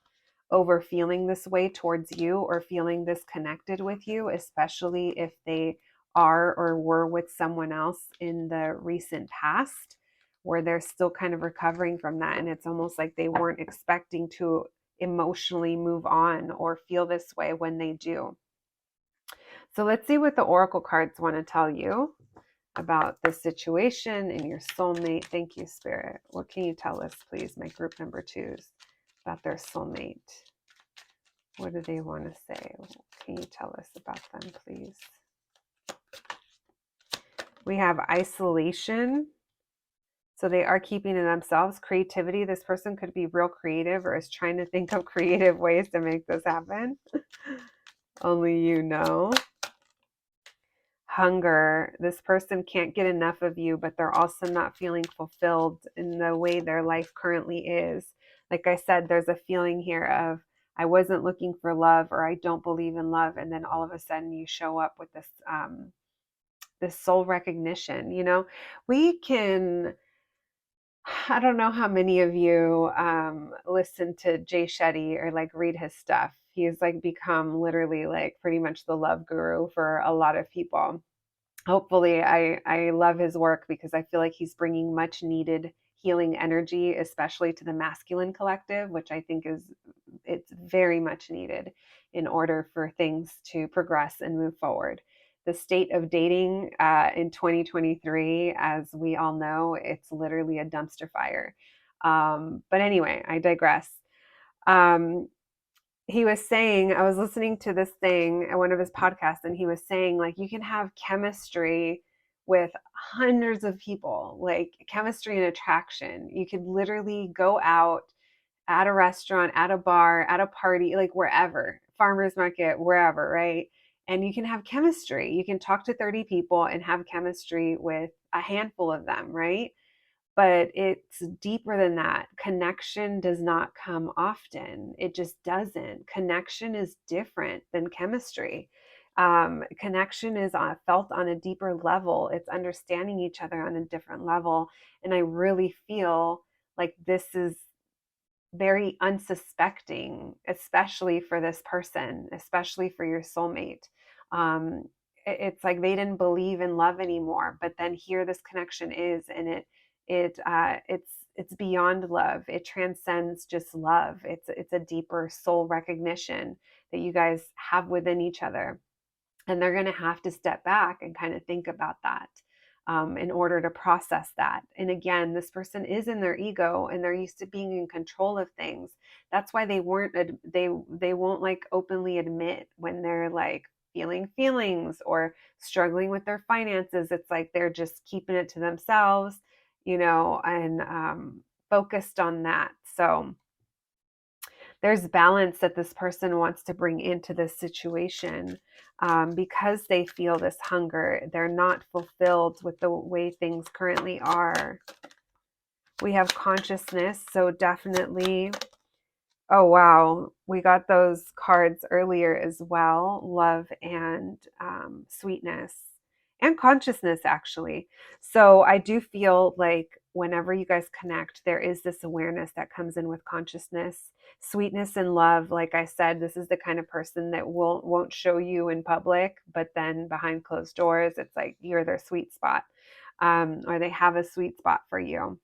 over feeling this way towards you or feeling disconnected with you, especially if they are or were with someone else in the recent past, where they're still kind of recovering from that. And it's almost like they weren't expecting to emotionally move on or feel this way when they do. So let's see what the oracle cards want to tell you about the situation and your soulmate. Thank you, Spirit. What can you tell us, please, my group number 2s, about their soulmate? What do they want to say? Can you tell us about them, please? We have isolation. So they are keeping to themselves. Creativity. This person could be real creative or is trying to think of creative ways to make this happen. Only you know. Hunger. This person can't get enough of you, but they're also not feeling fulfilled in the way their life currently is. Like I said, there's a feeling here of, I wasn't looking for love, or I don't believe in love. And then all of a sudden you show up with this, this soul recognition. You know, I don't know how many of you listen to Jay Shetty or like read his stuff. He's like become literally like pretty much the love guru for a lot of people. Hopefully, I love his work because I feel like he's bringing much needed healing energy, especially to the masculine collective, which I think it's very much needed in order for things to progress and move forward. The state of dating in 2023, as we all know, it's literally a dumpster fire. But anyway, I digress. He was saying, I was listening to this thing at one of his podcasts, and he was saying, like, you can have chemistry with hundreds of people, like chemistry and attraction. You could literally go out at a restaurant, at a bar, at a party, like wherever, farmer's market, wherever, right? And you can have chemistry. You can talk to 30 people and have chemistry with a handful of them, right? But it's deeper than that. Connection does not come often. It just doesn't. Connection is different than chemistry. Connection is felt on a deeper level. It's understanding each other on a different level. And I really feel like this is very unsuspecting, especially for this person, especially for your soulmate. It's like they didn't believe in love anymore, but then here this connection is, and it's beyond love. It transcends just love. It's a deeper soul recognition that you guys have within each other, and they're going to have to step back and kind of think about that in order to process that. And again, this person is in their ego and they're used to being in control of things. That's why they won't like openly admit when they're like feeling feelings or struggling with their finances. It's like they're just keeping it to themselves, and focused on that. So there's balance that this person wants to bring into this situation, because they feel this hunger. They're not fulfilled with the way things currently are. We have consciousness, so definitely. Oh, wow. We got those cards earlier as well. Love and sweetness and consciousness, actually. So I do feel like whenever you guys connect, there is this awareness that comes in with consciousness, sweetness, and love. Like I said, this is the kind of person that won't show you in public, but then behind closed doors, it's like you're their sweet spot, or they have a sweet spot for you.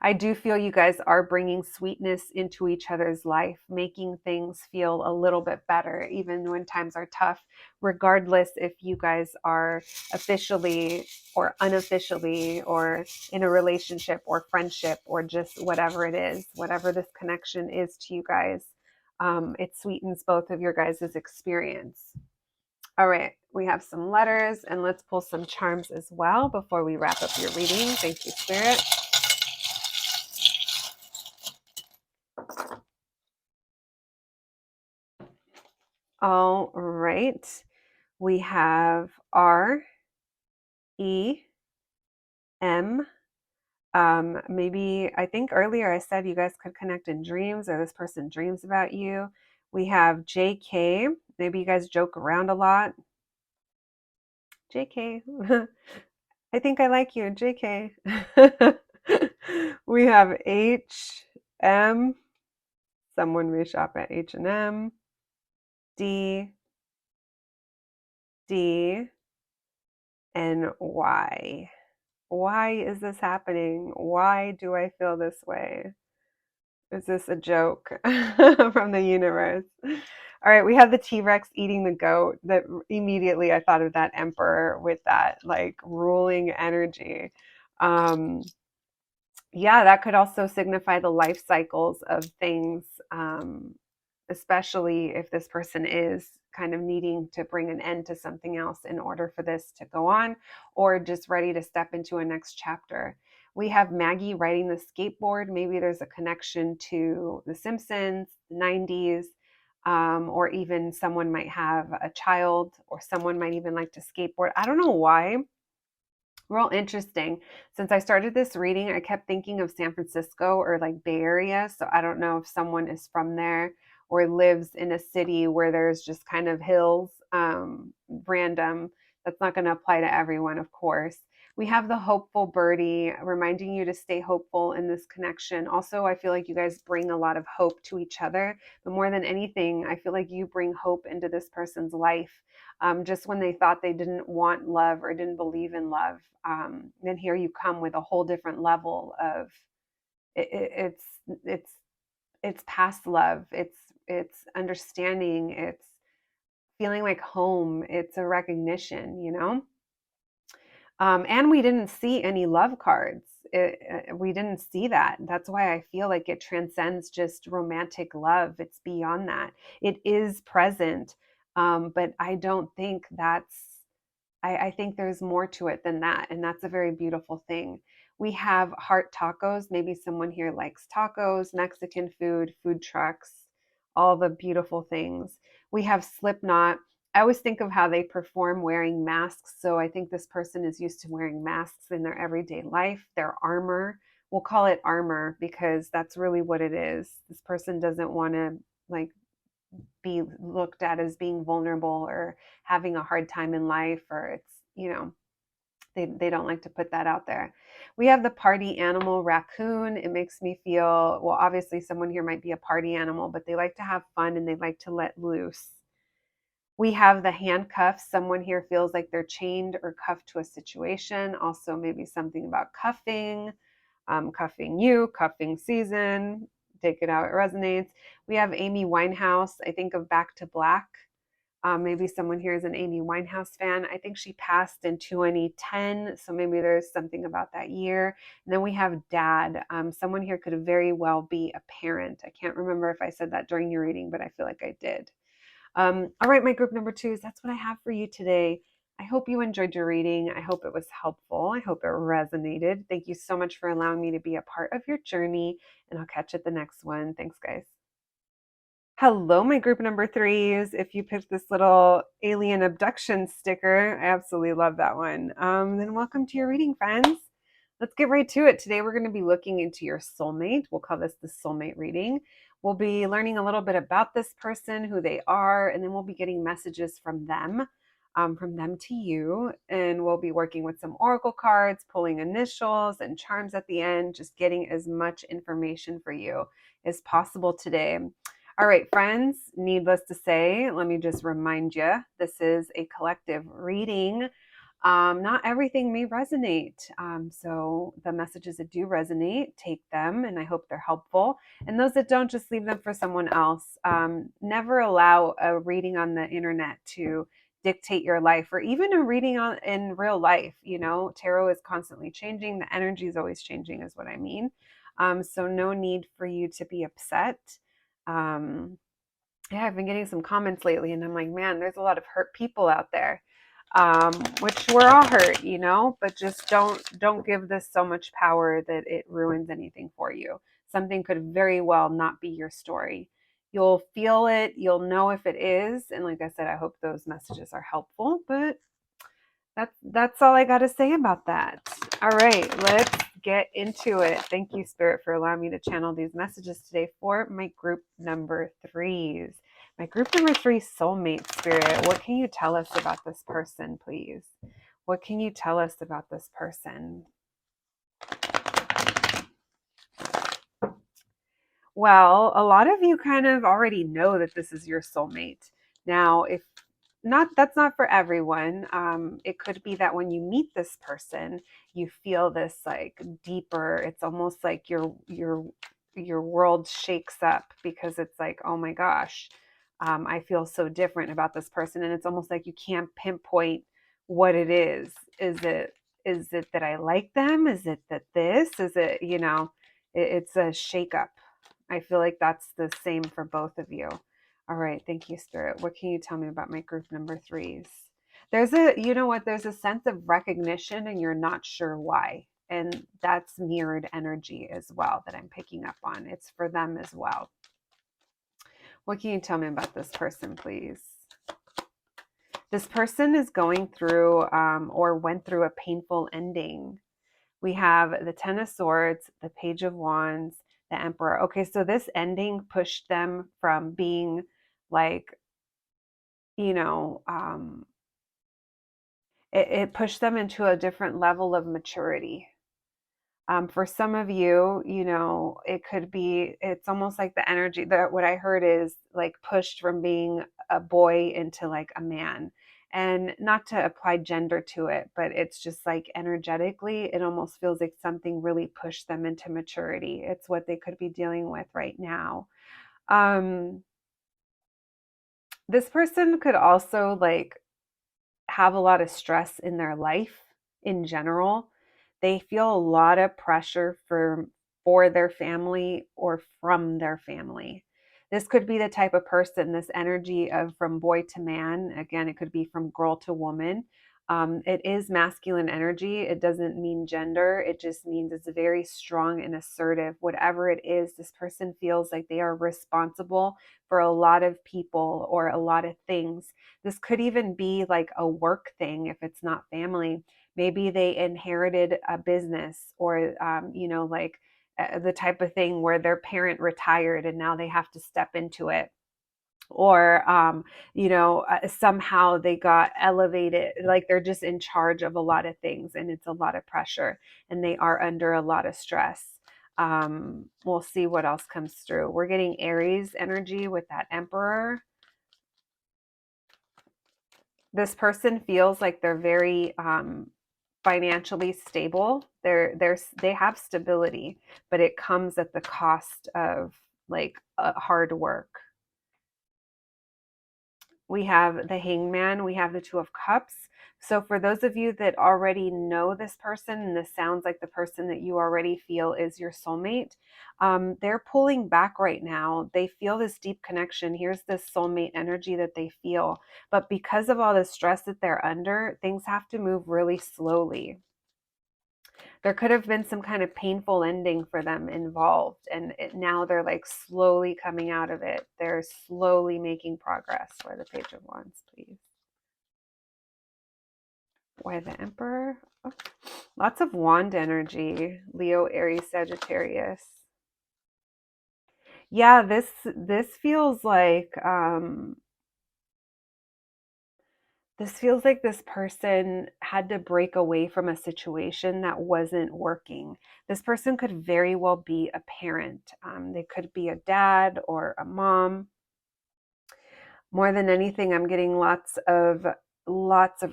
I do feel you guys are bringing sweetness into each other's life, making things feel a little bit better, even when times are tough, regardless if you guys are officially or unofficially or in a relationship or friendship or just whatever it is, whatever this connection is to you guys. It sweetens both of your guys' experience. All right, we have some letters, and let's pull some charms as well before we wrap up your reading. Thank you, Spirit. All right. We have R, E, M. Maybe I think earlier I said you guys could connect in dreams or this person dreams about you. We have JK. Maybe you guys joke around a lot. JK. I think I like you, JK. We have H, M. Someone may shop at H&M. D, D, and Y. Why is this happening? Why do I feel this way? Is this a joke from the universe? All right, we have the T-Rex eating the goat. That immediately I thought of that emperor with that like ruling energy. Yeah, that could also signify the life cycles of things, especially if this person is kind of needing to bring an end to something else in order for this to go on, or just ready to step into a next chapter. We have Maggie riding the skateboard. Maybe there's a connection to The Simpsons, the 90s, or even someone might have a child, or someone might even like to skateboard. I don't know why. Real interesting. Since I started this reading, I kept thinking of San Francisco or like Bay Area. So I don't know if someone is from there or lives in a city where there's just kind of hills, random. That's not going to apply to everyone, of course. We have the hopeful birdie reminding you to stay hopeful in this connection. Also, I feel like you guys bring a lot of hope to each other. But more than anything, I feel like you bring hope into this person's life. Just when they thought they didn't want love or didn't believe in love, then here you come with a whole different level of it's it's it's past love. It's understanding. It's feeling like home. It's a recognition. And we didn't see any love cards. We didn't see that. That's why I feel like it transcends just romantic love. It's beyond that. It is present, but I don't think I think there's more to it than that. And that's a very beautiful thing. We have heart tacos. Maybe someone here likes tacos, Mexican food, food trucks, all the beautiful things. We have Slipknot. I always think of how they perform wearing masks. So I think this person is used to wearing masks in their everyday life, their armor. We'll call it armor because that's really what it is. This person doesn't want to like be looked at as being vulnerable or having a hard time in life, or they don't like to put that out there. We have the party animal raccoon. It makes me feel, well, obviously someone here might be a party animal, but they like to have fun and they like to let loose. We have the handcuffs. Someone here feels like they're chained or cuffed to a situation. Also, maybe something about cuffing, cuffing you, cuffing season. Take it how it resonates. We have Amy Winehouse. I think of Back to Black. Maybe someone here is an Amy Winehouse fan. I think she passed in 2010, so maybe there's something about that year. And then we have dad. Someone here could very well be a parent. I can't remember if I said that during your reading, but I feel like I did. All right, my group number twos, that's what I have for you today. I hope you enjoyed your reading. I hope it was helpful. I hope it resonated. Thank you so much for allowing me to be a part of your journey, and I'll catch you at the next one. Thanks, guys. Hello, my group number threes. If you picked this little alien abduction sticker, I absolutely love that one. Then welcome to your reading, friends. Let's get right to it. Today, we're going to be looking into your soulmate. We'll call this the soulmate reading. We'll be learning a little bit about this person, who they are, and then we'll be getting messages from them to you. And we'll be working with some oracle cards, pulling initials and charms at the end, just getting as much information for you as possible today. All right, friends, needless to say, let me just remind you, this is a collective reading. Not everything may resonate. So the messages that do resonate, take them, and I hope they're helpful. And those that don't, just leave them for someone else. Never allow a reading on the internet to dictate your life, or even a reading in real life. Tarot is constantly changing. The energy is always changing, is what I mean. So no need for you to be upset. Yeah, I've been getting some comments lately, and I'm like, man, there's a lot of hurt people out there, which we're all hurt, but just don't give this so much power that it ruins anything for you. Something could very well not be your story. You'll feel it, you'll know if it is, and like I said, I hope those messages are helpful, but that's all I got to say about that. All right, let's get into it. Thank you, Spirit, for allowing me to channel these messages today for my group number threes. My group number three, soulmate, Spirit. What can you tell us about this person, please? What can you tell us about this person? Well, a lot of you kind of already know that this is your soulmate. Now, if not, that's not for everyone. It could be that when you meet this person, you feel this like deeper. It's almost like your world shakes up because it's like, oh my gosh, I feel so different about this person, and it's almost like you can't pinpoint what it is. Is it that I like them? Is it that this? Is it it's a shakeup. I feel like that's the same for both of you. All right. Thank you, Spirit. What can you tell me about my group number threes? There's a sense of recognition and you're not sure why. And that's mirrored energy as well that I'm picking up on. It's for them as well. What can you tell me about this person, please? This person is going through or went through a painful ending. We have the Ten of Swords, the Page of Wands, the Emperor. Okay, so this ending pushed them from being like, you know, it pushed them into a different level of maturity. For some of you, it could be, it's almost like the energy that what I heard is like pushed from being a boy into like a man. And not to apply gender to it, but it's just like energetically, it almost feels like something really pushed them into maturity. It's what they could be dealing with right now. This person could also like have a lot of stress in their life in general. They feel a lot of pressure for their family or from their family. This could be the type of person, this energy of from boy to man. Again, it could be from girl to woman. It is masculine energy. It doesn't mean gender. It just means it's very strong and assertive. Whatever it is, this person feels like they are responsible for a lot of people or a lot of things. This could even be like a work thing if it's not family. Maybe they inherited a business or, like the type of thing where their parent retired and now they have to step into it, or somehow they got elevated, like they're just in charge of a lot of things and it's a lot of pressure and they are under a lot of stress. We'll see what else comes through. We're getting Aries energy with that Emperor. This person feels like they're very financially stable. They have stability, but it comes at the cost of like hard work. We have the Hangman, we have the Two of Cups. So for those of you that already know this person, and this sounds like the person that you already feel is your soulmate, they're pulling back right now. They feel this deep connection. Here's this soulmate energy that they feel. But because of all the stress that they're under, things have to move really slowly. There could have been some kind of painful ending for them involved, and now they're like slowly coming out of it. They're slowly making progress. For the Page of Wands, please. Why the Emperor? Oh, lots of wand energy. Leo, Aries, Sagittarius. Yeah, this feels like this person had to break away from a situation that wasn't working. This person could very well be a parent. They could be a dad or a mom. More than anything, I'm getting lots of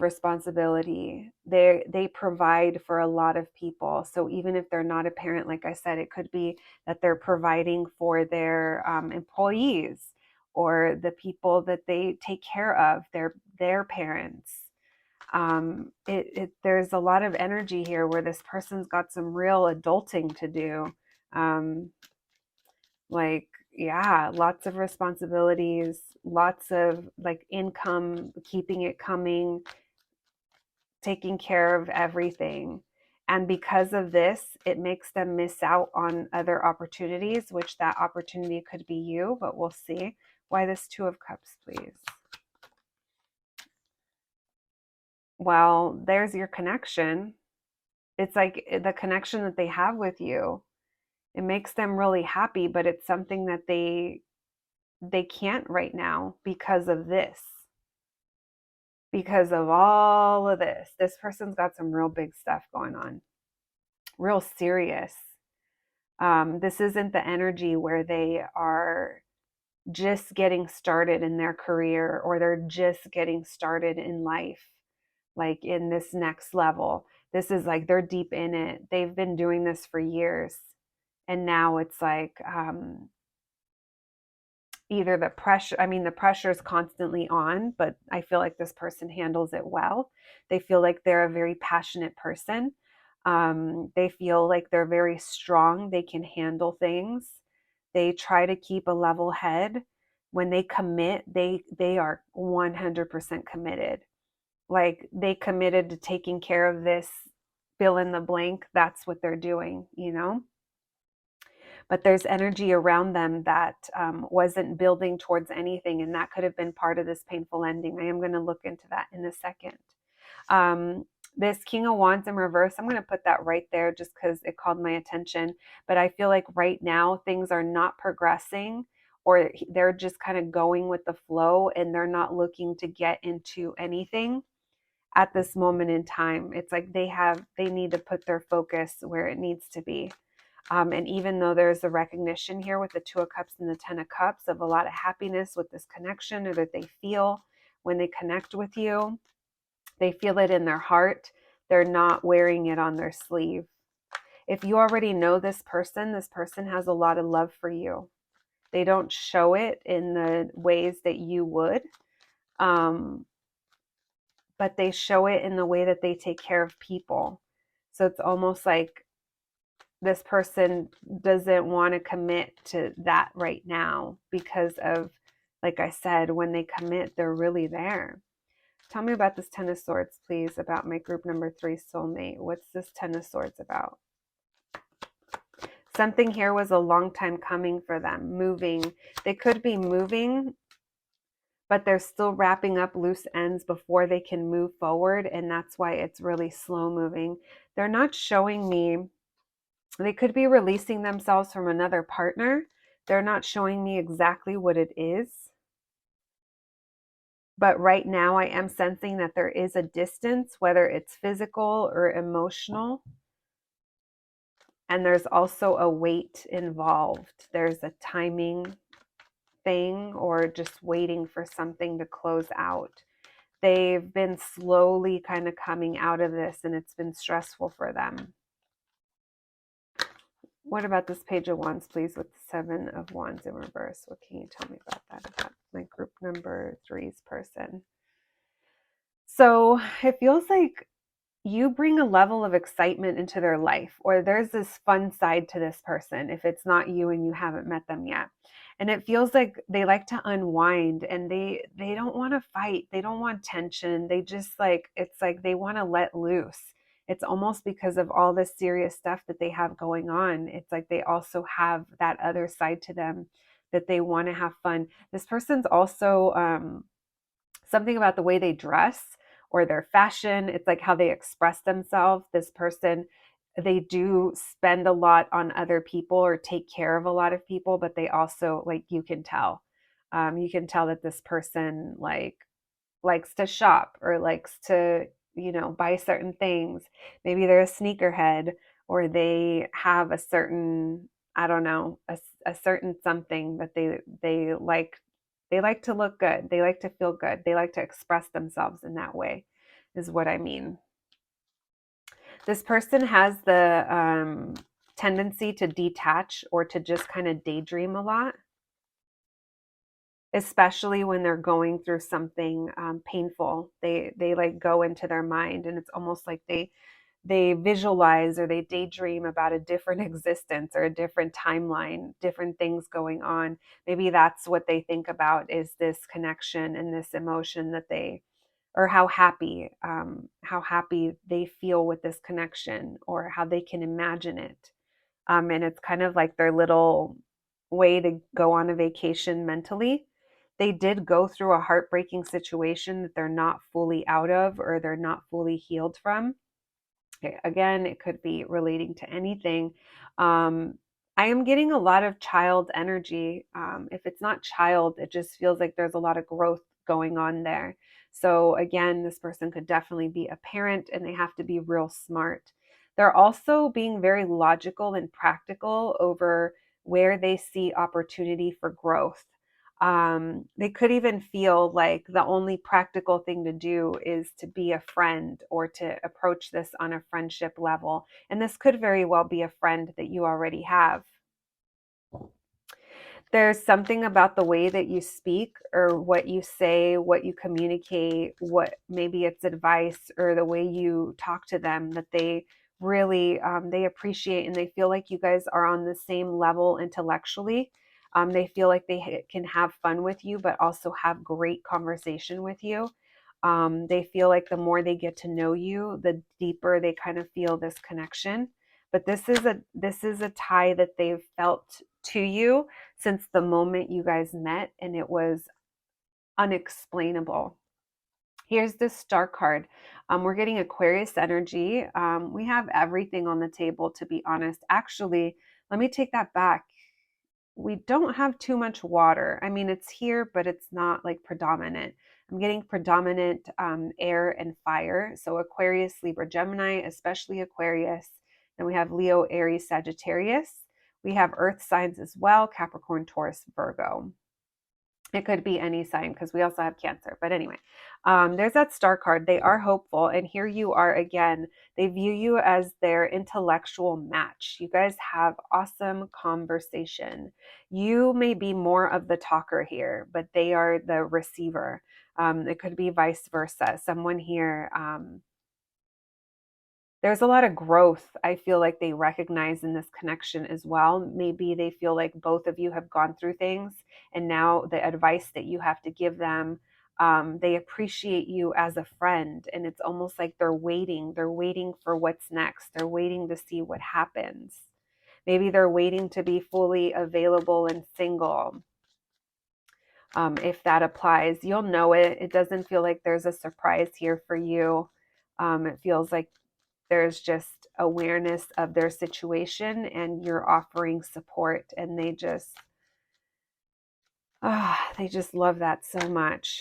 responsibility. They provide for a lot of people. So even if they're not a parent, like I said, it could be that they're providing for their employees or the people that they take care of, their parents. There's a lot of energy here where this person's got some real adulting to do. Like, yeah, lots of responsibilities, lots of like income, keeping it coming, taking care of everything. And because of this, it makes them miss out on other opportunities, which that opportunity could be you, but we'll see. Why this Two of Cups, please? Well, there's your connection. It's like the connection that they have with you. It makes them really happy, but it's something that they can't right now because of this. Because of all of this person's got some real big stuff going on, real serious. This isn't the energy where they are just getting started in their career or they're just getting started in life, like in this next level. This is like they're deep in it. They've been doing this for years. And now it's like either the pressure is constantly on, but I feel like this person handles it well. They feel like they're a very passionate person. They feel like they're very strong. They can handle things. They try to keep a level head. When they commit, they are 100% committed. Like they committed to taking care of this, fill in the blank. That's what they're doing. But there's energy around them that wasn't building towards anything, and that could have been part of this painful ending. I am going to look into that in a second. This King of Wands in reverse, I'm going to put that right there just because it called my attention. But I feel like right now things are not progressing, or they're just kind of going with the flow and they're not looking to get into anything at this moment in time. It's like they need to put their focus where it needs to be. And even though there's a recognition here with the Two of Cups and the Ten of Cups of a lot of happiness with this connection, or that they feel when they connect with you, they feel it in their heart. They're not wearing it on their sleeve. If you already know this person has a lot of love for you. They don't show it in the ways that you would, but they show it in the way that they take care of people. So it's almost like this person doesn't want to commit to that right now because of, like I said, when they commit, they're really there. Tell me about this Ten of Swords, please, about my group number 3 soulmate. What's this Ten of Swords about? Something here was a long time coming for them, moving. They could be moving, but they're still wrapping up loose ends before they can move forward, and that's why it's really slow moving. They're not showing me, they could be releasing themselves from another partner. They're not showing me exactly what it is. But right now I am sensing that there is a distance, whether it's physical or emotional. And there's also a weight involved. There's a timing thing or just waiting for something to close out. They've been slowly kind of coming out of this, and it's been stressful for them. What about this Page of Wands, please, with the Seven of Wands in reverse? What can you tell me about that, about my group number 3's person? So it feels like you bring a level of excitement into their life, or there's this fun side to this person if it's not you and you haven't met them yet. And it feels like they like to unwind, and they don't want to fight. They don't want tension. They just like, it's like they want to let loose. It's almost because of all this serious stuff that they have going on. It's like they also have that other side to them that they want to have fun. This person's also something about the way they dress or their fashion. It's like how they express themselves. This person, they do spend a lot on other people or take care of a lot of people, but they also, like, you can tell that this person likes to shop or likes to, buy certain things. Maybe they're a sneakerhead, or they have a certain, I don't know, a certain something that they like. They like to look good. They like to feel good. They like to express themselves in that way, is what I mean. This person has the tendency to detach or to just kind of daydream a lot, especially when they're going through something painful. They like go into their mind, and it's almost like they visualize or they daydream about a different existence or a different timeline, different things going on. Maybe that's what they think about, is this connection and this emotion that they, or how happy they feel with this connection, or how they can imagine it. And it's kind of like their little way to go on a vacation mentally. They did go through a heartbreaking situation that they're not fully out of, or they're not fully healed from. Again, it could be relating to anything. I am getting a lot of child energy. If it's not child, it just feels like there's a lot of growth going on there. So again, this person could definitely be a parent, and they have to be real smart. They're also being very logical and practical over where they see opportunity for growth. They could even feel like the only practical thing to do is to be a friend, or to approach this on a friendship level. And this could very well be a friend that you already have. There's something about the way that you speak, or what you say, what you communicate, what maybe it's advice, or the way you talk to them, that they really they appreciate, and they feel like you guys are on the same level intellectually. They feel like they can have fun with you, but also have great conversation with you. They feel like the more they get to know you, the deeper they kind of feel this connection. But this is a tie that they've felt to you since the moment you guys met, and it was unexplainable. Here's the Star card. We're getting Aquarius energy. We have everything on the table, to be honest. Actually, let me take that back. We don't have too much water. I mean, it's here, but it's not like predominant. I'm getting predominant air and fire. So Aquarius, Libra, Gemini, especially Aquarius. Then we have Leo, Aries, Sagittarius. We have earth signs as well: Capricorn, Taurus, Virgo. It could be any sign, because we also have Cancer. But anyway, there's that Star card. They are hopeful. And here you are again. They view you as their intellectual match. You guys have awesome conversation. You may be more of the talker here, but they are the receiver. It could be vice versa. Someone here, there's a lot of growth I feel like they recognize in this connection as well. Maybe they feel like both of you have gone through things, and now the advice that you have to give them They appreciate you as a friend, and it's almost like they're waiting. They're waiting for what's next. They're waiting to see what happens. Maybe they're waiting to be fully available and single. If that applies, you'll know it. It doesn't feel like there's a surprise here for you. It feels like there's just awareness of their situation and you're offering support, and they just love that so much.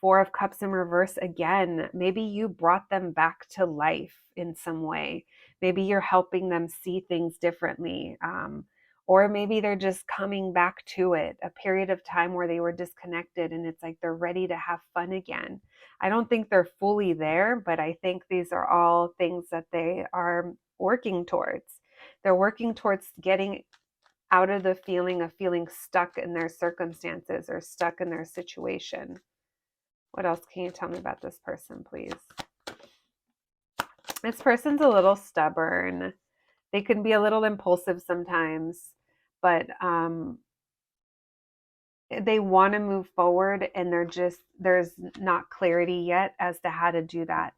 Four of Cups in reverse again. Maybe you brought them back to life in some way. Maybe you're helping them see things differently. Or maybe they're just coming back to it, a period of time where they were disconnected and it's like they're ready to have fun again. I don't think they're fully there, but I think these are all things that they are working towards. They're working towards getting out of the feeling of feeling stuck in their circumstances or stuck in their situation. What else can you tell me about this person, please? This person's a little stubborn. They can be a little impulsive sometimes, but they want to move forward, and there's not clarity yet as to how to do that.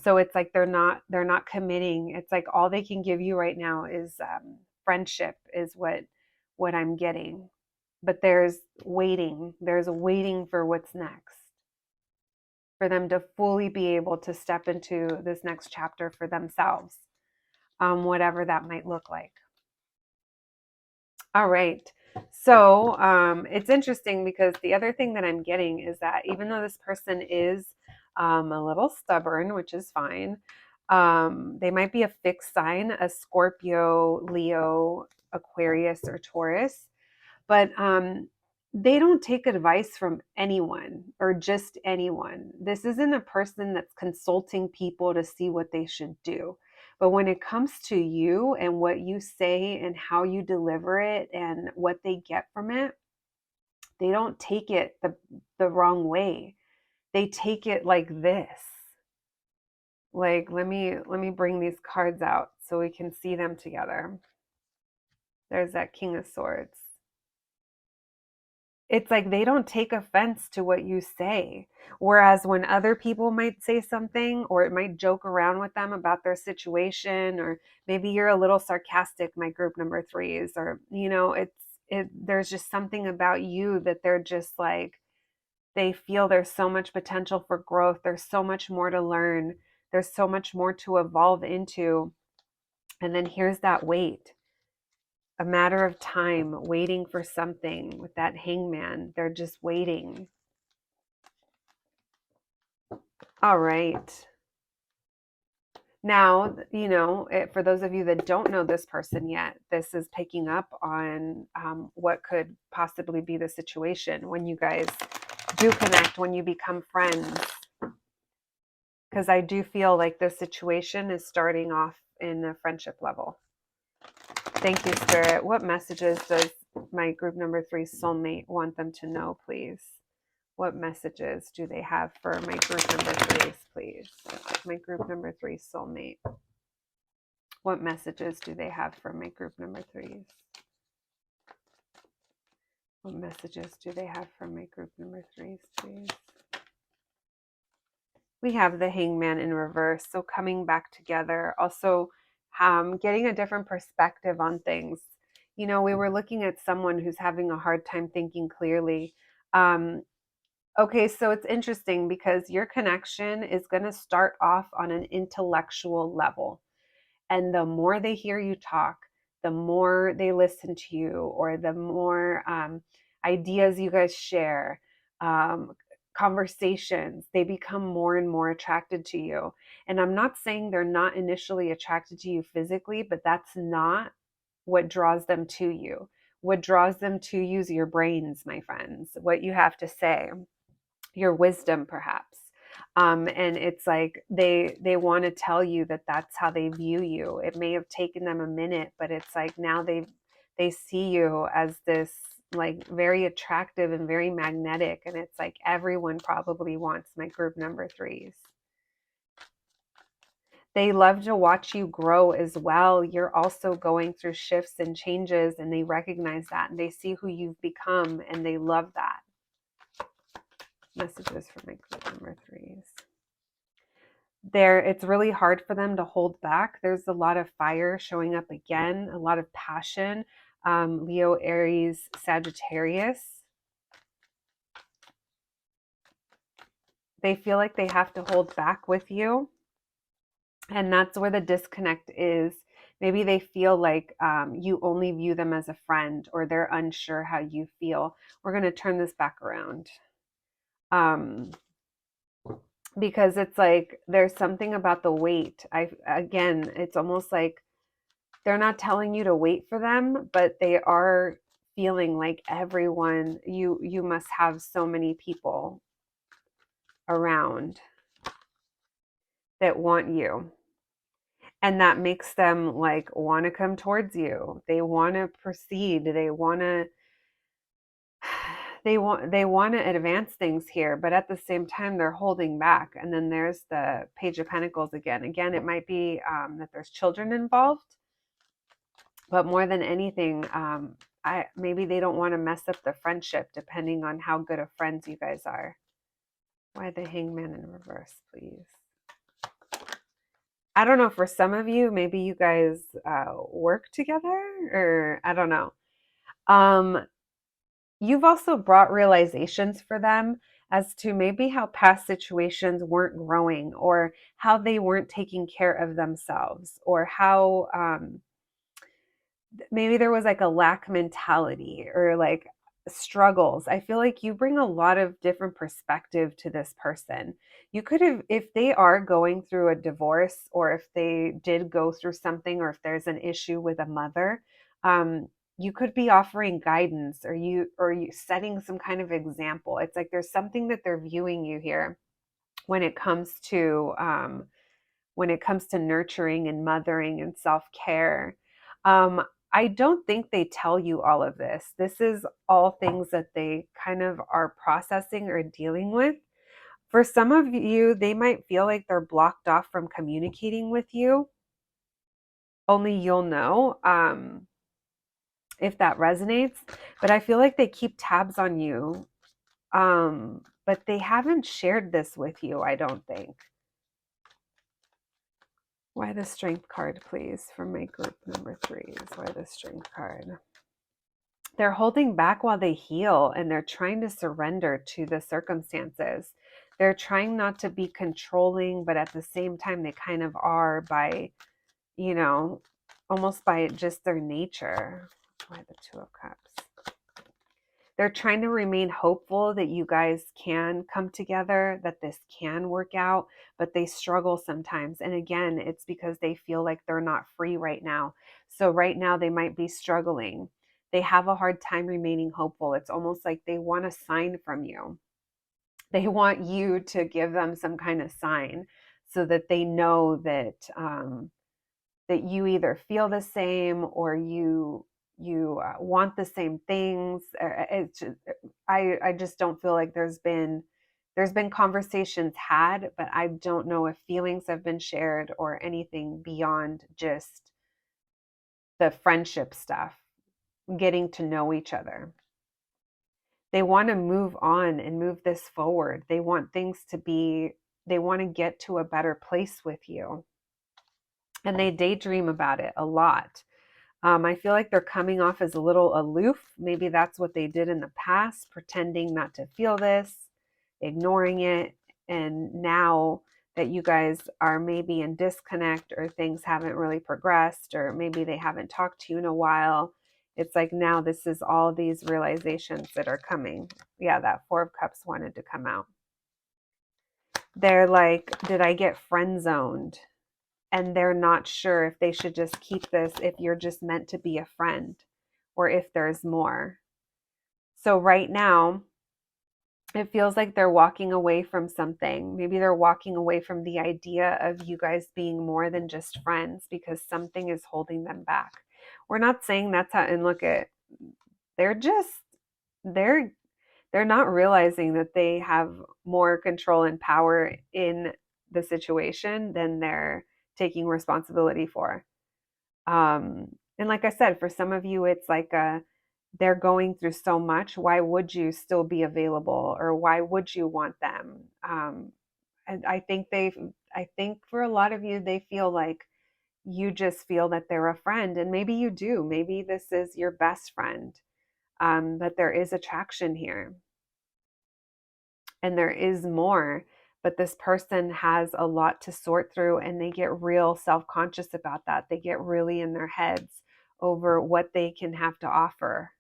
So it's like they're not committing. It's like all they can give you right now is friendship is what I'm getting. But there's waiting. There's waiting for what's next, for them to fully be able to step into this next chapter for themselves, whatever that might look like. All right. So it's interesting because the other thing that I'm getting is that even though this person is a little stubborn, which is fine, they might be a fixed sign, a Scorpio, Leo, Aquarius, or Taurus, but they don't take advice from anyone or just anyone. This isn't a person that's consulting people to see what they should do. But when it comes to you and what you say and how you deliver it and what they get from it, they don't take it the wrong way. They take it like this. Like, let me bring these cards out so we can see them together. There's that King of Swords. It's like they don't take offense to what you say. Whereas when other people might say something or it might joke around with them about their situation, or maybe you're a little sarcastic, my group number threes, or, there's just something about you that they're just like, they feel there's so much potential for growth. There's so much more to learn. There's so much more to evolve into. And then here's that wait. A matter of time, waiting for something with that Hangman. They're just waiting. All right. Now, for those of you that don't know this person yet, this is picking up on what could possibly be the situation when you guys do connect, when you become friends. Because I do feel like this situation is starting off in a friendship level. Thank you, Spirit. What messages does my group number three soulmate want them to know, please? What messages do they have for my group number threes, please? My group number three soulmate. What messages do they have for my group number threes? What messages do they have for my group number threes, please? We have the Hangman in reverse, so coming back together. Also, getting a different perspective on things. We were looking at someone who's having a hard time thinking clearly. Okay, so it's interesting because your connection is going to start off on an intellectual level. And the more they hear you talk, the more they listen to you, or the more ideas you guys share, conversations, they become more and more attracted to you. And I'm not saying they're not initially attracted to you physically, but that's not what draws them to you. What draws them to you is your brains, my friends, what you have to say, your wisdom, perhaps. And it's like they want to tell you that that's how they view you. It may have taken them a minute, but it's like now they see you as this like very attractive and very magnetic. And it's like everyone probably wants my group number threes. They love to watch you grow as well. You're also going through shifts and changes, and they recognize that and they see who you've become and they love that. Messages for my group number threes. It's really hard for them to hold back. There's a lot of fire showing up again, a lot of passion. Leo, Aries, Sagittarius. They feel like they have to hold back with you. And that's where the disconnect is. Maybe they feel like you only view them as a friend, or they're unsure how you feel. We're going to turn this back around. Because it's like there's something about the wait. Again, it's almost like they're not telling you to wait for them, but they are feeling like everyone, you must have so many people around that want you. And that makes them like want to come towards you. They want to proceed. They want to to advance things here, but at the same time they're holding back. And then there's the Page of Pentacles again. Again, it might be that there's children involved, but more than anything, maybe they don't want to mess up the friendship, depending on how good of friends you guys are. Why the Hangman in reverse, please? I don't know, for some of you, maybe you guys work together, or I don't know. You've also brought realizations for them as to maybe how past situations weren't growing, or how they weren't taking care of themselves, or how maybe there was like a lack mentality, or like struggles. I feel like you bring a lot of different perspective to this person. You could have, if they are going through a divorce, or if they did go through something, or if there's an issue with a mother, you could be offering guidance, or you setting some kind of example. It's like there's something that they're viewing you here when it comes to nurturing and mothering and self-care. I don't think they tell you all of this. This is all things that they kind of are processing or dealing with. For some of you, they might feel like they're blocked off from communicating with you. Only you'll know if that resonates. But I feel like they keep tabs on you. But they haven't shared this with you, I don't think. Why the Strength card, please, for my group number threes? Why the Strength card? They're holding back while they heal, and they're trying to surrender to the circumstances. They're trying not to be controlling, but at the same time, they kind of are by, almost by just their nature. Why the Two of Cups? They're trying to remain hopeful that you guys can come together, that this can work out, but they struggle sometimes. And again, it's because they feel like they're not free right now. So right now they might be struggling. They have a hard time remaining hopeful. It's almost like they want a sign from you. They want you to give them some kind of sign, so that they know that that you either feel the same, or you want the same things. It's just, I just don't feel like there's been conversations had, but I don't know if feelings have been shared, or anything beyond just the friendship stuff, getting to know each other. They want to move on and move this forward. They want they want to get to a better place with you. And they daydream about it a lot. I feel like they're coming off as a little aloof. Maybe that's what they did in the past, pretending not to feel this, ignoring it. And now that you guys are maybe in disconnect, or things haven't really progressed, or maybe they haven't talked to you in a while, it's like now this is all these realizations that are coming. Yeah, that Four of Cups wanted to come out. They're like, did I get friend zoned? And they're not sure if they should just keep this, if you're just meant to be a friend, or if there's more. So right now, it feels like they're walking away from something. Maybe they're walking away from the idea of you guys being more than just friends, because something is holding them back. We're not saying that's how, and look at, they're just, they're not realizing that they have more control and power in the situation than they're taking responsibility for. And like I said, for some of you, it's like they're going through so much. Why would you still be available, or why would you want them? And I think for a lot of you, they feel like you just feel that they're a friend, and maybe you do. Maybe this is your best friend, that there is attraction here and there is more, but this person has a lot to sort through and they get real self-conscious about that. They get really in their heads over what they can have to offer.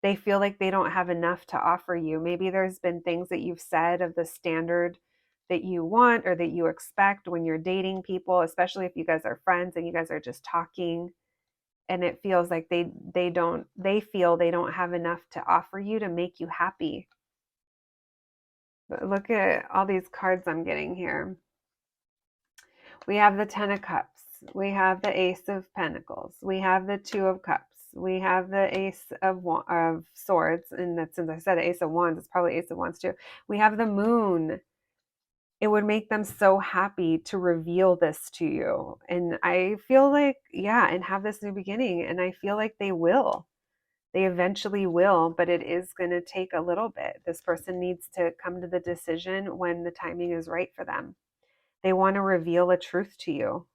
They feel like they don't have enough to offer you. Maybe there's been things that you've said of the standard that you want or that you expect when you're dating people, especially if you guys are friends and you guys are just talking, and it feels like they feel they don't have enough to offer you to make you happy. But look at all these cards I'm getting here. We have the 10 of Cups. We have the Ace of Pentacles. We have the 2 of Cups. We have the Ace of Swords. And that, since I said Ace of Wands, it's probably Ace of Wands too. We have the Moon. It would make them so happy to reveal this to you. And I feel like, yeah, and have this new beginning. And I feel like they will. They eventually will, but it is going to take a little bit. This person needs to come to the decision when the timing is right for them. They want to reveal a truth to you.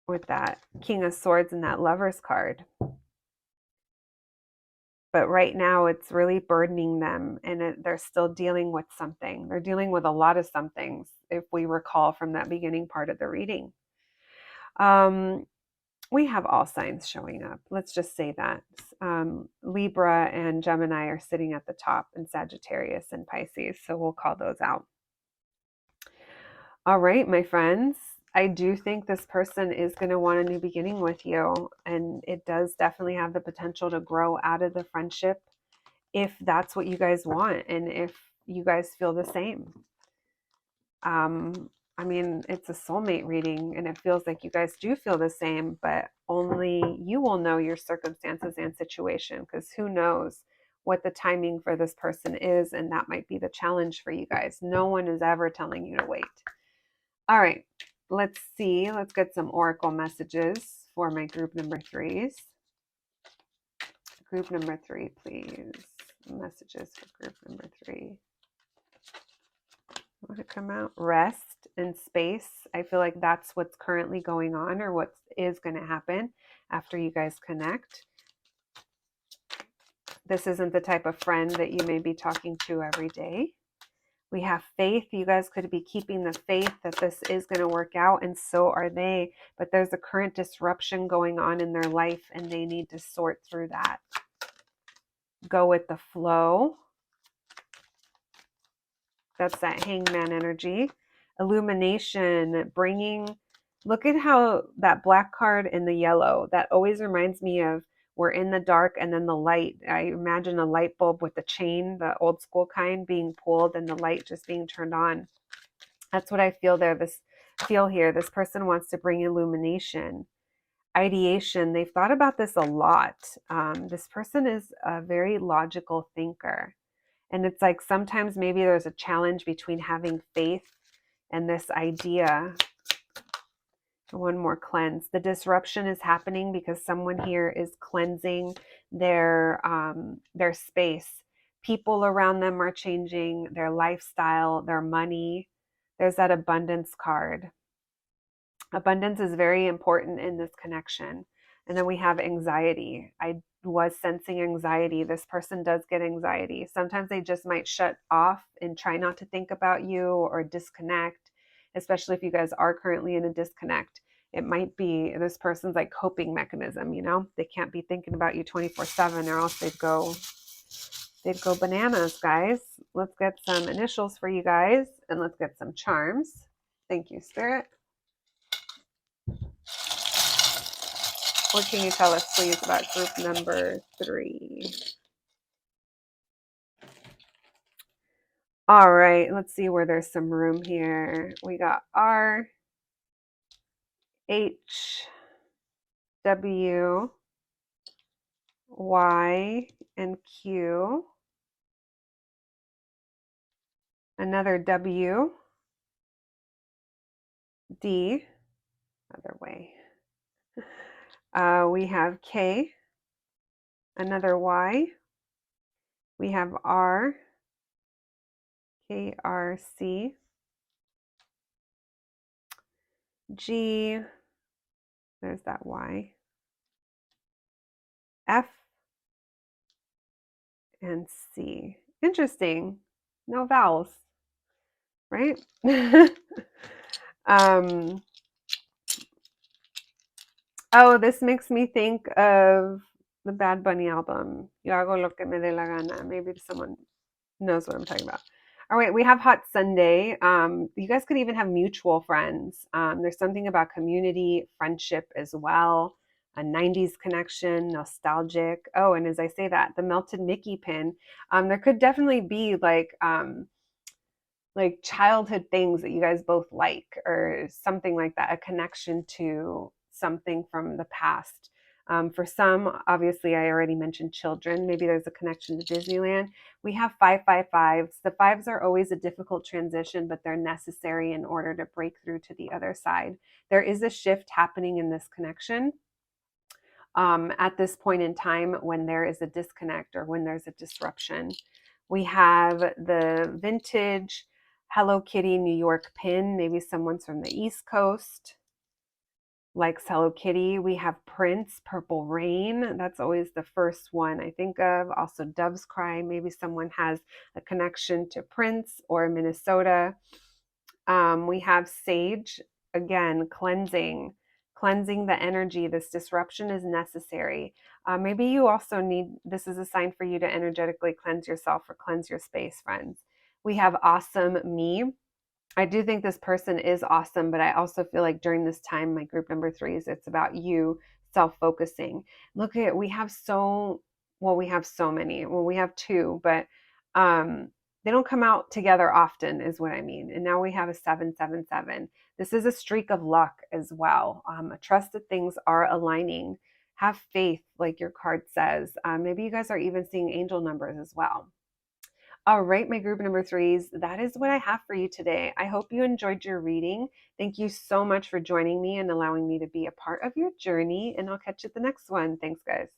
With that King of Swords and that Lover's card. But right now it's really burdening them, and they're still dealing with something. They're dealing with a lot of somethings, if we recall from that beginning part of the reading. We have all signs showing up. Let's just say that. Libra and Gemini are sitting at the top, and Sagittarius and Pisces. So we'll call those out. All right, my friends. I do think this person is going to want a new beginning with you. And it does definitely have the potential to grow out of the friendship if that's what you guys want and if you guys feel the same. I mean, it's a soulmate reading and it feels like you guys do feel the same, but only you will know your circumstances and situation, because who knows what the timing for this person is. And that might be the challenge for you guys. No one is ever telling you to wait. All right, let's see. Let's get some oracle messages for my group number 3s. Group number 3, please. Messages for group number 3. Want to come out? Rest and space. I feel like that's what's currently going on, or what is going to happen after you guys connect. This isn't the type of friend that you may be talking to every day. We have faith. You guys could be keeping the faith that this is going to work out, and so are they. But there's a current disruption going on in their life, and they need to sort through that. Go with the flow. That's that Hangman energy. Illumination, bringing, look at how that black card and the yellow, that always reminds me of we're in the dark and then the light. I imagine a light bulb with the chain, the old school kind, being pulled and the light just being turned on. That's what I feel there. This person wants to bring illumination. Ideation, they've thought about this a lot. This person is a very logical thinker. And it's like sometimes maybe there's a challenge between having faith and this idea. One more cleanse. The disruption is happening because someone here is cleansing their space. People around them are changing, their lifestyle, their money. There's that abundance card. Abundance is very important in this connection. And then we have anxiety. I was sensing anxiety. This person does get anxiety. Sometimes they just might shut off and try not to think about you or disconnect, especially if you guys are currently in a disconnect. It might be this person's like coping mechanism, you know? They can't be thinking about you 24/7 or else they'd go bananas, guys. Let's get some initials for you guys and let's get some charms. Thank you, Spirit. What can you tell us, please, about group number 3? All right, let's see where there's some room here. We got R, H, W, Y, and Q. Another W, D, Other way. We have K, another Y. We have R, KRC, G, there's that Y, F, and C. Interesting. No vowels, right? um, oh, this makes me think of the Bad Bunny album. Yo hago lo que me dé la gana. Maybe someone knows what I'm talking about. All right, we have Hot Sunday. You guys could even have mutual friends. There's something about community, friendship as well, a 90s connection, nostalgic. Oh, and as I say that, the melted Mickey pin. There could definitely be like childhood things that you guys both like or something like that, a connection to something from the past. For some, obviously, I already mentioned children. Maybe there's a connection to Disneyland. We have 555s. The fives are always a difficult transition, but they're necessary in order to break through to the other side. There is a shift happening in this connection at this point in time when there is a disconnect or when there's a disruption. We have the vintage Hello Kitty New York pin. Maybe someone's from the East Coast likes Hello Kitty. We have Prince Purple Rain. That's always the first one I think of. Also Doves Cry. Maybe someone has a connection to Prince or Minnesota. We have Sage, again, cleansing the energy. This disruption is necessary. Maybe you also need, this is a sign for you to energetically cleanse yourself or cleanse your space, friends. We have Awesome Me. I do think this person is awesome, but I also feel like during this time, my group number 3s, it's about you self-focusing. Look at, we have so many. Well, we have 2, but they don't come out together often is what I mean. And now we have a 777. This is a streak of luck as well. Trust that things are aligning. Have faith, like your card says. Maybe you guys are even seeing angel numbers as well. All right, my group number 3s, that is what I have for you today. I hope you enjoyed your reading. Thank you so much for joining me and allowing me to be a part of your journey, and I'll catch you at the next one. Thanks, guys.